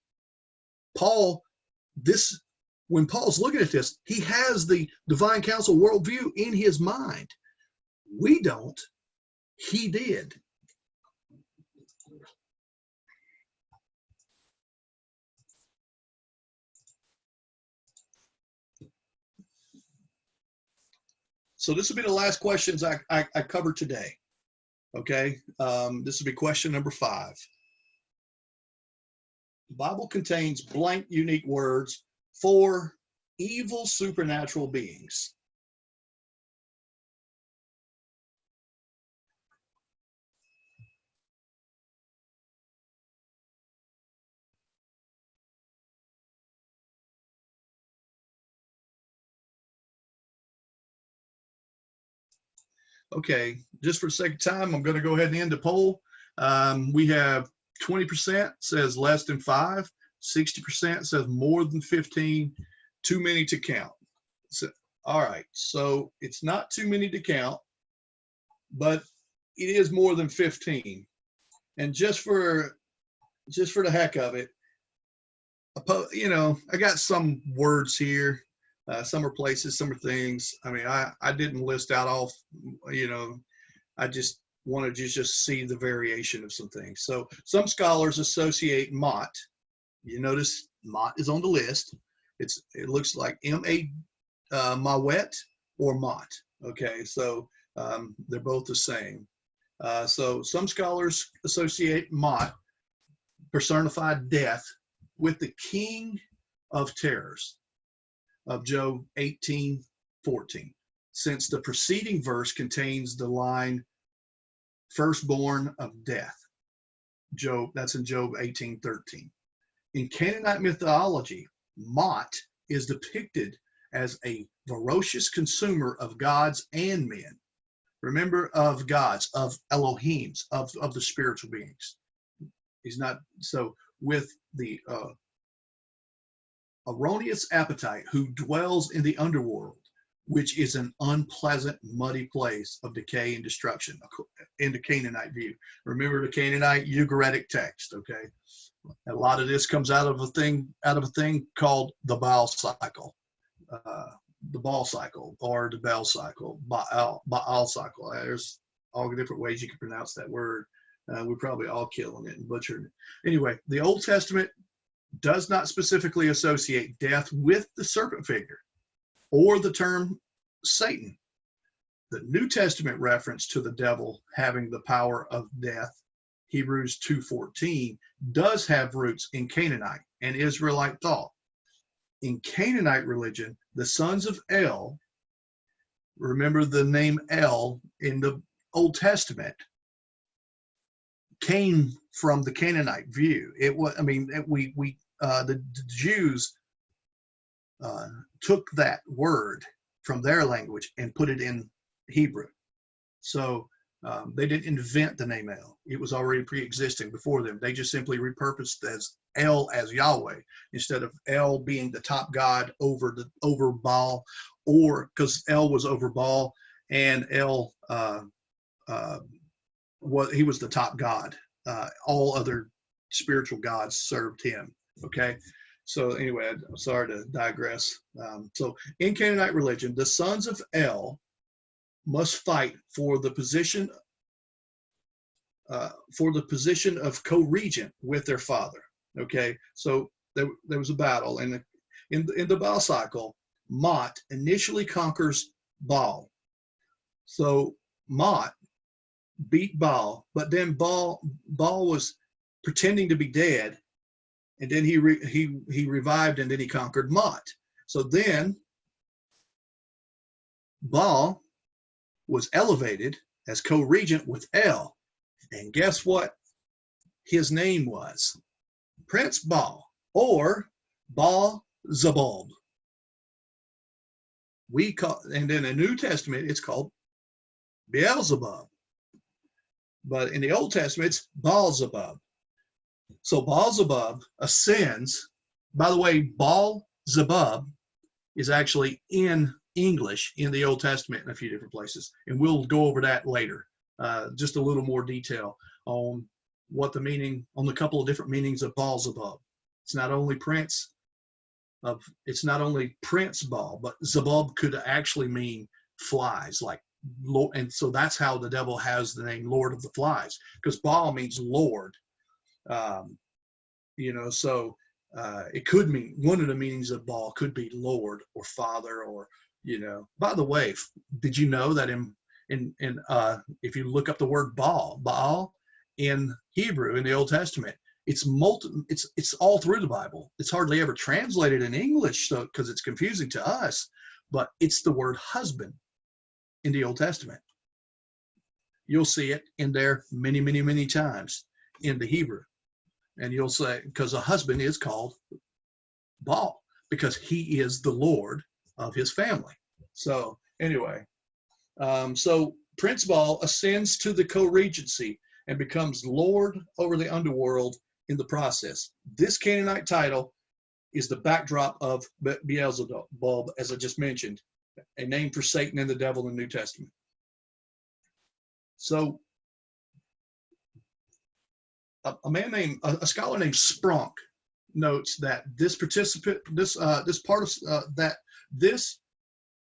when Paul's looking at this, he has the divine council worldview in his mind. We don't. He did. So this will be the last questions I cover today. Okay, this will be question number 5. The Bible contains blank unique words for evil supernatural beings. Okay, just for the sake of time, I'm going to go ahead and end the poll. We have 20% says less than 5, 60% says more than 15, too many to count. So, all right, so it's not too many to count, but it is more than 15. And just for the heck of it, you know, I got some words here. Some are places, some are things. I mean, I didn't list out all, you know, I just wanted to just see the variation of some things. So some scholars associate Mot. You notice Mot is on the list. It looks like Mawet or Mot. Okay, so they're both the same. So some scholars associate Mot, personified death, with the king of terrors of Job 18:14, since the preceding verse contains the line firstborn of death. Job, that's in Job 18:13. In Canaanite mythology, Mot is depicted as a ferocious consumer of gods and men. Remember, of gods, of Elohims, of the spiritual beings. He's not, so with the erroneous appetite who dwells in the underworld, which is an unpleasant, muddy place of decay and destruction in the Canaanite view. Remember the Canaanite Ugaritic text, okay? A lot of this comes out of a thing called the Baal cycle. the Baal cycle or the Bel cycle, Baal cycle. There's all the different ways you can pronounce that word. We're probably all killing it and butchering it. Anyway, the Old Testament does not specifically associate death with the serpent figure or the term Satan. The New Testament reference to the devil having the power of death, Hebrews 2:14, does have roots in Canaanite and Israelite thought. In Canaanite religion, the sons of El, remember the name El in the Old Testament, came from the Canaanite view. It was, I mean, the Jews took that word from their language and put it in Hebrew. So they didn't invent the name El. It was already pre-existing before them. They just simply repurposed as El as Yahweh instead of El being the top god over Baal, or because El was over Baal and El he was the top god. All other spiritual gods served him. Okay. So anyway, I'm sorry to digress. So in Canaanite religion, the sons of El must fight for the position of co-regent with their father. Okay, so there was a battle, and in the Baal cycle, Mot initially conquers Baal. So Mot beat Baal, but then Baal was pretending to be dead, and then he revived, and then he conquered Mot. So then Baal was elevated as co-regent with El, and guess what his name was? Prince Baal, or Baal Zebub. And in the New Testament, it's called Beelzebub. But in the Old Testament, it's Baal Zebub. So Baal Zebub ascends. By the way, Baal Zebub is actually in English in the Old Testament in a few different places. And we'll go over that later. Just a little more detail on what the meaning, on the couple of different meanings of Baal Zebub. It's not only Prince Baal, but Zebub could actually mean flies, like, and so that's how the devil has the name Lord of the Flies, because Baal means Lord. So it could mean, one of the meanings of Baal could be Lord or Father, or, by the way, did you know that if you look up the word Baal in Hebrew in the Old Testament, it's all through the Bible. It's hardly ever translated in English, so because it's confusing to us, but it's the word husband in the Old Testament. You'll see it in there many, many, many times in the Hebrew. And you'll say, because a husband is called Baal, because he is the Lord of his family. So anyway, so Prince Baal ascends to the co-regency and becomes Lord over the underworld in the process. This Canaanite title is the backdrop of Beelzebub, as I just mentioned, a name for Satan and the devil in the New Testament. So a scholar named Spronk notes that this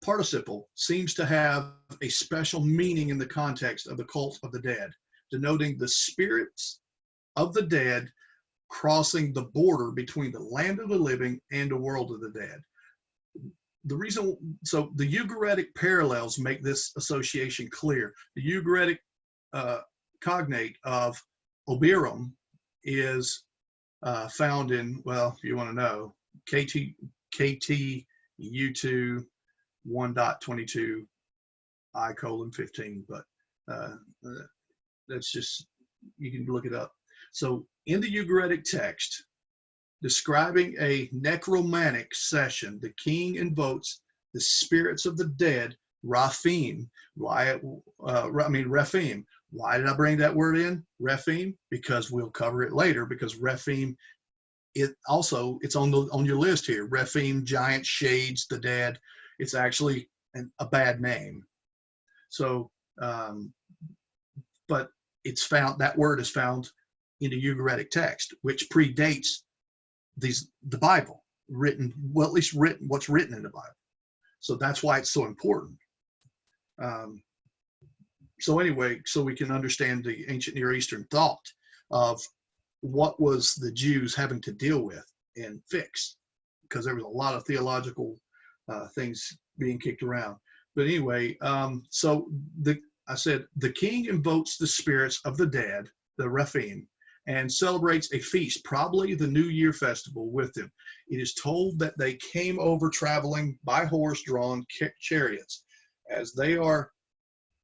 participle seems to have a special meaning in the context of the cult of the dead, denoting the spirits of the dead crossing the border between the land of the living and the world of the dead. So the Ugaritic parallels make this association clear. The Ugaritic cognate of Oberon is found in, well, if you want to know, KTU2 1.22 I:15, but that's just, you can look it up. So in the Ugaritic text, describing a necromantic session, the king invokes the spirits of the dead, Raphim. Rephaim. Why did I bring that word in, Rephaim? Because we'll cover it later, because Rephaim, it's on your list here. Rephaim, giant, shades, the dead. It's actually a bad name. So, but it's found, that word is found in the Ugaritic text, which predates the Bible, what's written in the Bible. So that's why it's so important. So anyway, so we can understand the ancient Near Eastern thought of what was the Jews having to deal with and fix, because there was a lot of theological things being kicked around. But anyway, so I said the king invokes the spirits of the dead, the Rephaim, and celebrates a feast, probably the New Year festival, with them. It is told that they came over traveling by horse-drawn chariots. As they are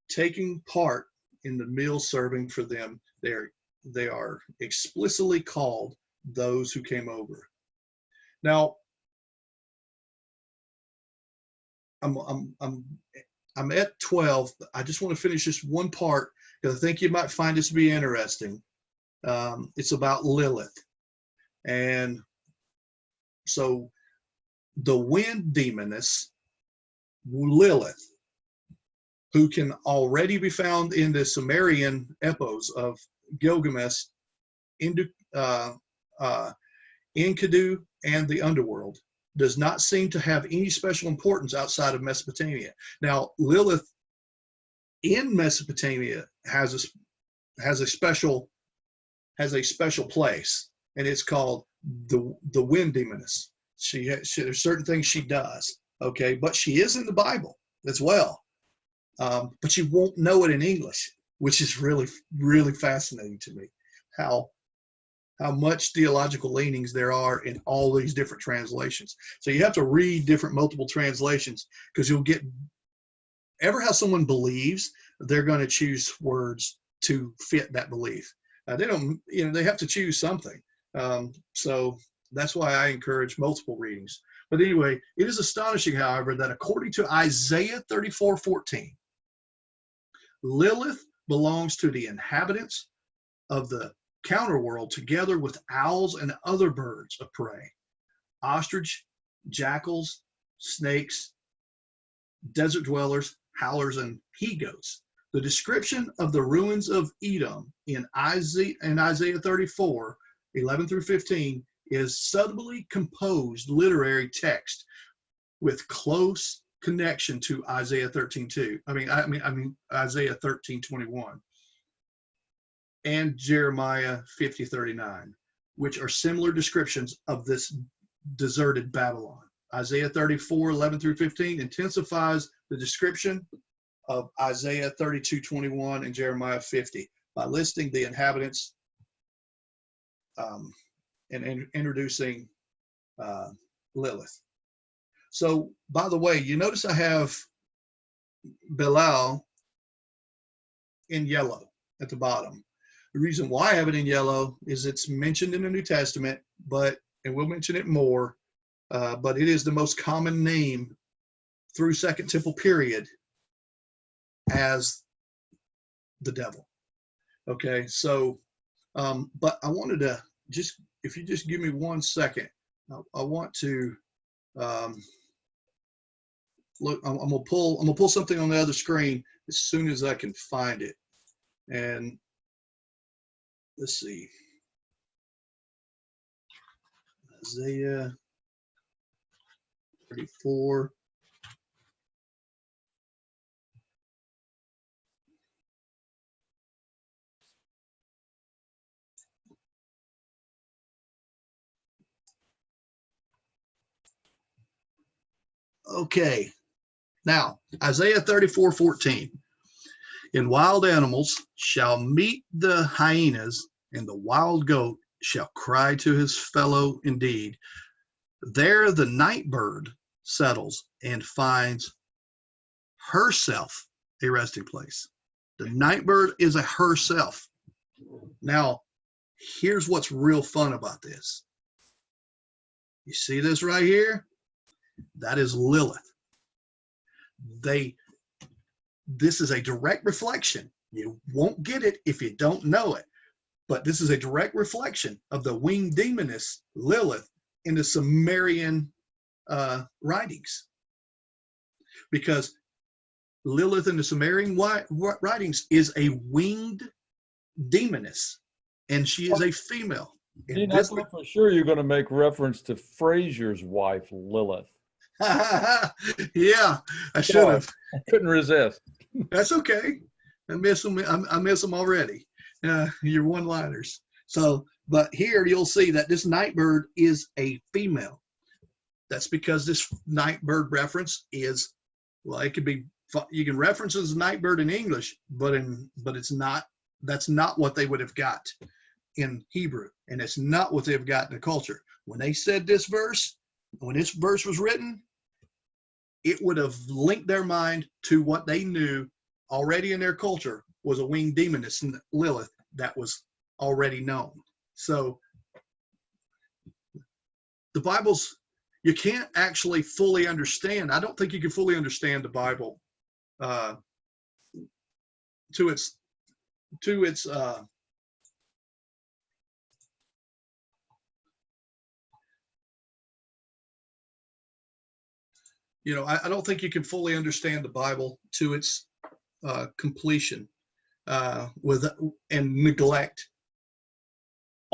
taking part in the meal serving for them, they are explicitly called those who came over. Now, I'm at 12. I just want to finish this one part because I think you might find this to be interesting. It's about Lilith. And so the wind demoness, Lilith, who can already be found in the Sumerian epos of Gilgamesh, Enkidu, and the underworld, does not seem to have any special importance outside of Mesopotamia. Now, Lilith in Mesopotamia has a special place, and it's called the wind demoness. There's certain things she does, okay, but she is in the Bible as well. But you won't know it in English, which is really, really fascinating to me, how much theological leanings there are in all these different translations. So you have to read different multiple translations, because you'll get, ever how someone believes, they're going to choose words to fit that belief. They don't, they have to choose something. So that's why I encourage multiple readings. But anyway, it is astonishing, however, that according to Isaiah 34:14, Lilith belongs to the inhabitants of the counterworld, together with owls and other birds of prey, ostrich, jackals, snakes, desert dwellers, howlers, and he-goats. The description of the ruins of Edom in Isaiah 34:11 through 15 is subtly composed literary text with close connection to Isaiah 13:2. I mean Isaiah 13:21 and Jeremiah 50:39, which are similar descriptions of this deserted Babylon. Isaiah 34:11 through 15 intensifies the description of Isaiah 32:21 and Jeremiah 50 by listing the inhabitants and introducing Lilith. So, by the way, you notice I have Belial in yellow at the bottom. The reason why I have it in yellow is it's mentioned in the New Testament, and we'll mention it more, but it is the most common name through Second Temple period as the devil. Okay, so, but I wanted to if you just give me 1 second, I want to look. I'm gonna pull something on the other screen as soon as I can find it, and let's see. Isaiah 34. Okay, now Isaiah 34:14. And wild animals shall meet the hyenas, and the wild goat shall cry to his fellow indeed. There the night bird settles and finds herself a resting place. The night bird is a herself. Now, here's what's real fun about this. You see this right here? That is Lilith. This is a direct reflection. You won't get it if you don't know it, but this is a direct reflection of the winged demoness Lilith in the Sumerian writings, because Lilith in the Sumerian writings is a winged demoness, and she is a female. Dean, I thought for sure you're going to make reference to Fraser's wife, Lilith. Yeah, I should have. I couldn't resist. That's okay. I miss them. I miss them already. Your one-liners. So, but here you'll see that this night bird is a female. That's because this night bird reference is, well, it could be, you can reference it as a night bird in English, but it's not, that's not what they would have got in Hebrew. And it's not what they've got in the culture. When they said this verse, when this verse was written, it would have linked their mind to what they knew already in their culture was a winged demoness, Lilith, that was already known. So the Bible's, you can't actually fully understand. I don't think you can fully understand the Bible to its you know, I don't think you can fully understand the Bible to its completion and neglect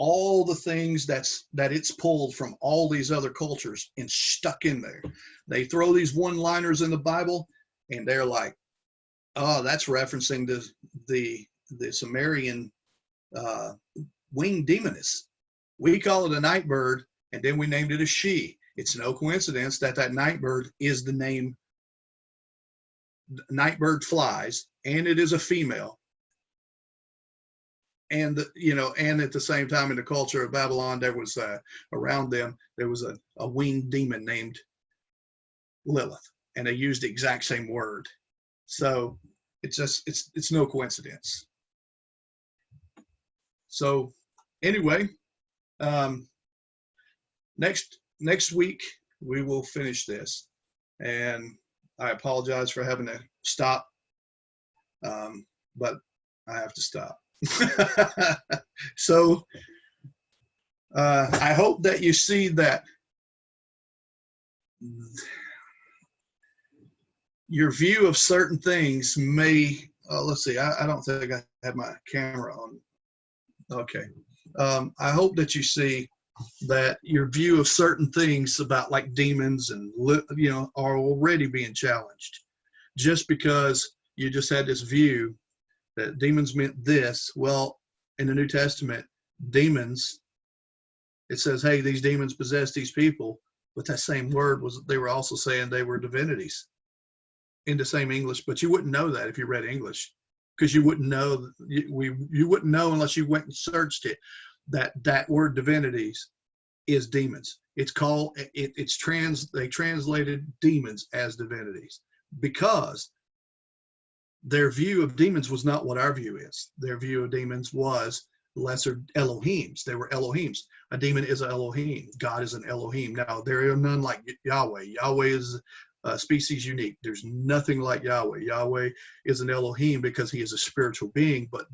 all the things that it's pulled from all these other cultures and stuck in there. They throw these one-liners in the Bible, and they're like, "Oh, that's referencing the Sumerian winged demoness. We call it a night bird, and then we named it a she." It's no coincidence that that night bird is the name. Night bird flies, and it is a female. And you know, and at the same time, in the culture of Babylon, there was around them there was a winged demon named Lilith, and they used the exact same word. So it's just it's no coincidence. So anyway, next week we will finish this, and I apologize for having to stop, but I have to stop. So I hope that you see that your view of certain things may, let's see, I don't think I have my camera on. Okay. I hope that you see that your view of certain things about like demons and, you know, are already being challenged. Just because you just had this view that demons meant this. Well, in the New Testament, demons, it says, hey, these demons possess these people, but that same word was, they were also saying they were divinities in the same English, but you wouldn't know that if you read English, because you wouldn't know, you wouldn't know unless you went and searched it, that word divinities is demons. It's called, they translated demons as divinities because their view of demons was not what our view is. Their view of demons was lesser Elohims. They were Elohims. A demon is an Elohim. God is an Elohim. Now, there are none like Yahweh. Yahweh is species unique. There's nothing like Yahweh. Yahweh is an Elohim because he is a spiritual being, but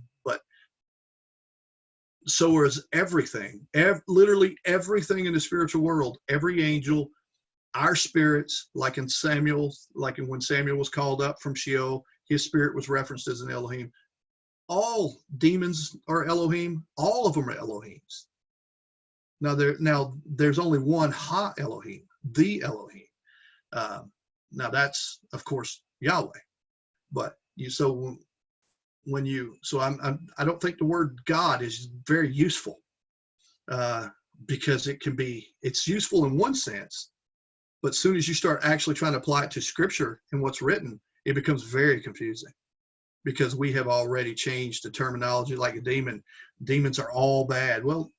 so is everything. Literally everything in the spiritual world, every angel, our spirits, like in Samuel, like when Samuel was called up from Sheol, his spirit was referenced as an Elohim. All demons are Elohim. All of them are Elohims. Now there's only one Ha Elohim, the Elohim. Now that's of course Yahweh. But I don't think the word God is very useful because it's useful in one sense, but as soon as you start actually trying to apply it to scripture and what's written, it becomes very confusing because we have already changed the terminology. Like a demon, demons are all bad. Well,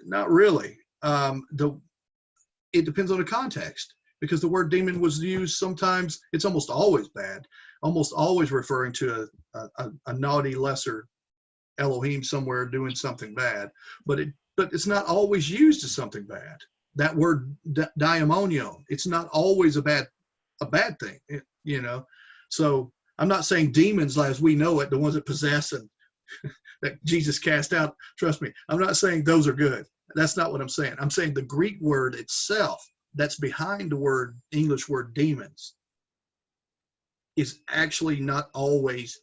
not really. It depends on the context, because the word demon was used sometimes, it's almost always bad, almost always referring to a naughty lesser Elohim somewhere doing something bad, but it's not always used as something bad. That word daimonion, it's not always a bad thing, you know. So I'm not saying demons as we know it, the ones that possess and that Jesus cast out, trust me, I'm not saying those are good. That's not what I'm saying. I'm saying the Greek word itself that's behind the English word demons is actually not always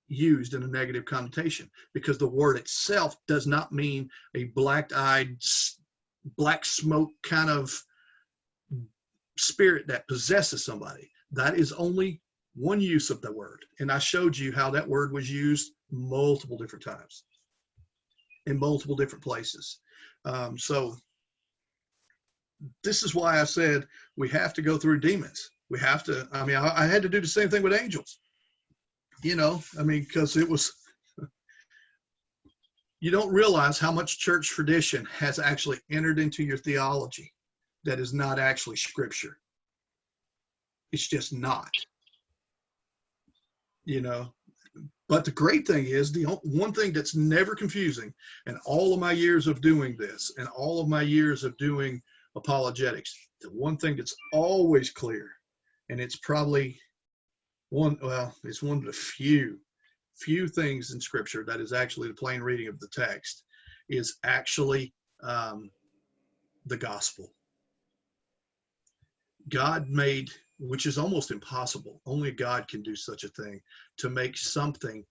used in a negative connotation, because the word itself does not mean a black-eyed, black smoke kind of spirit that possesses somebody. That is only one use of the word. And I showed you how that word was used multiple different times in multiple different places. So this is why I said we have to go through demons. We have to, I mean, I had to do the same thing with angels, you know, I mean, because it was, you don't realize how much church tradition has actually entered into your theology that is not actually scripture. It's just not, you know. But the great thing is, the one thing that's never confusing in all of my years of doing this and all of my years of doing apologetics, the one thing that's always clear, and it's probably it's one of the few things in scripture that is actually the plain reading of the text, is actually the gospel. God made, which is almost impossible, only God can do such a thing, to make something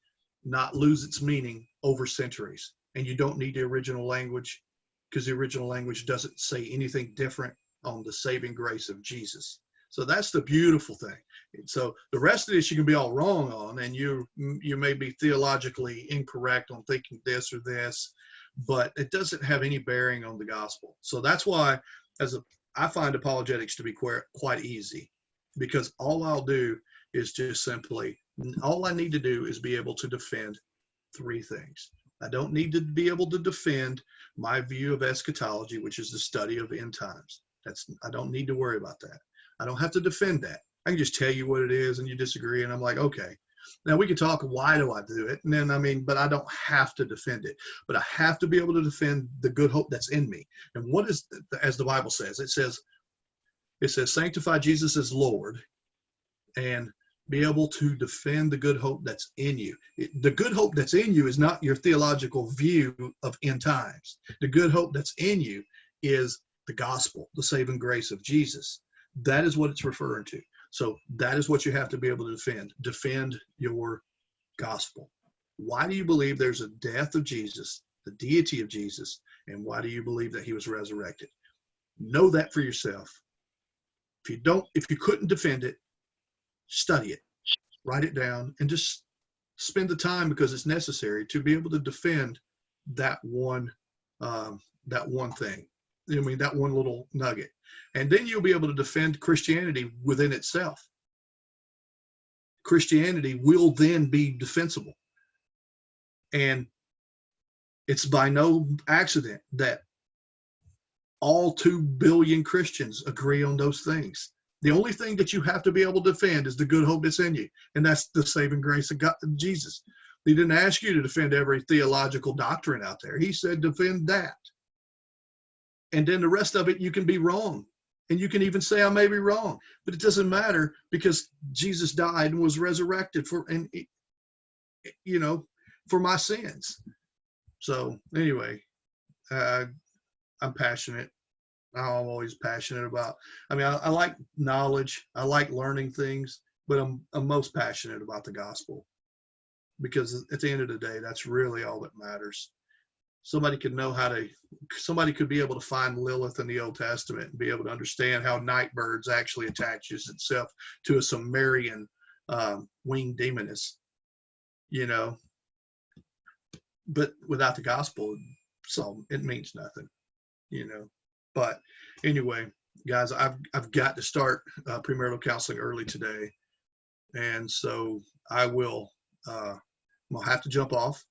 not lose its meaning over centuries. And you don't need the original language, because the original language doesn't say anything different on the saving grace of Jesus. So that's the beautiful thing. So the rest of this you can be all wrong on, and you may be theologically incorrect on thinking this or this, but it doesn't have any bearing on the gospel. So that's why I find apologetics to be quite easy, because all I'll do is just simply, all I need to do is be able to defend three things. I don't need to be able to defend my view of eschatology, which is the study of end times. I don't need to worry about that. I don't have to defend that. I can just tell you what it is and you disagree, and I'm like, okay. Now we can talk, why do I do it? And then, but I don't have to defend it. But I have to be able to defend the good hope that's in me. And what is, as the Bible says, it says, sanctify Jesus as Lord and be able to defend the good hope that's in you. The good hope that's in you is not your theological view of end times. The good hope that's in you is the gospel, the saving grace of Jesus. That is what it's referring to. So that is what you have to be able to defend. Defend your gospel. Why do you believe there's a death of Jesus, the deity of Jesus, and why do you believe that he was resurrected? Know that for yourself. If you couldn't defend it, study it, write it down, and just spend the time, because it's necessary to be able to defend that one thing. I mean, that one little nugget. And then you'll be able to defend Christianity within itself. Christianity will then be defensible. And it's by no accident that all 2 billion Christians agree on those things. The only thing that you have to be able to defend is the good hope that's in you. And that's the saving grace of God, Jesus. He didn't ask you to defend every theological doctrine out there. He said, defend that. And then the rest of it, you can be wrong. And you can even say, I may be wrong, but it doesn't matter, because Jesus died and was resurrected for my sins. So anyway, I'm passionate. I'm always passionate about, I like knowledge. I like learning things, but I'm most passionate about the gospel, because at the end of the day, that's really all that matters. Somebody could be able to find Lilith in the Old Testament and be able to understand how night birds actually attaches itself to a Sumerian winged demoness, but without the gospel, so it means nothing, But anyway, guys, I've got to start premarital counseling early today, and so I'll have to jump off.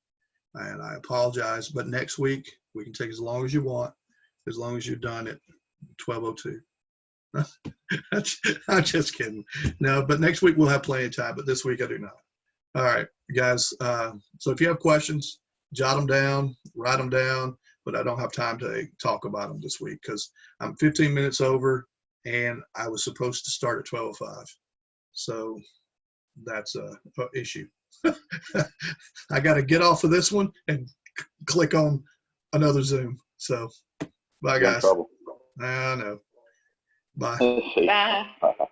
And I apologize, but next week we can take as long as you want, as long as you're done at 12:02. I'm just kidding. No, but next week we'll have plenty of time, but this week I do not. All right, guys. So if you have questions, jot them down, write them down, but I don't have time to talk about them this week because I'm 15 minutes over and I was supposed to start at 12:05. So that's an issue. I got to get off of this one and click on another Zoom. So bye, guys. No trouble. I know. Bye. Bye.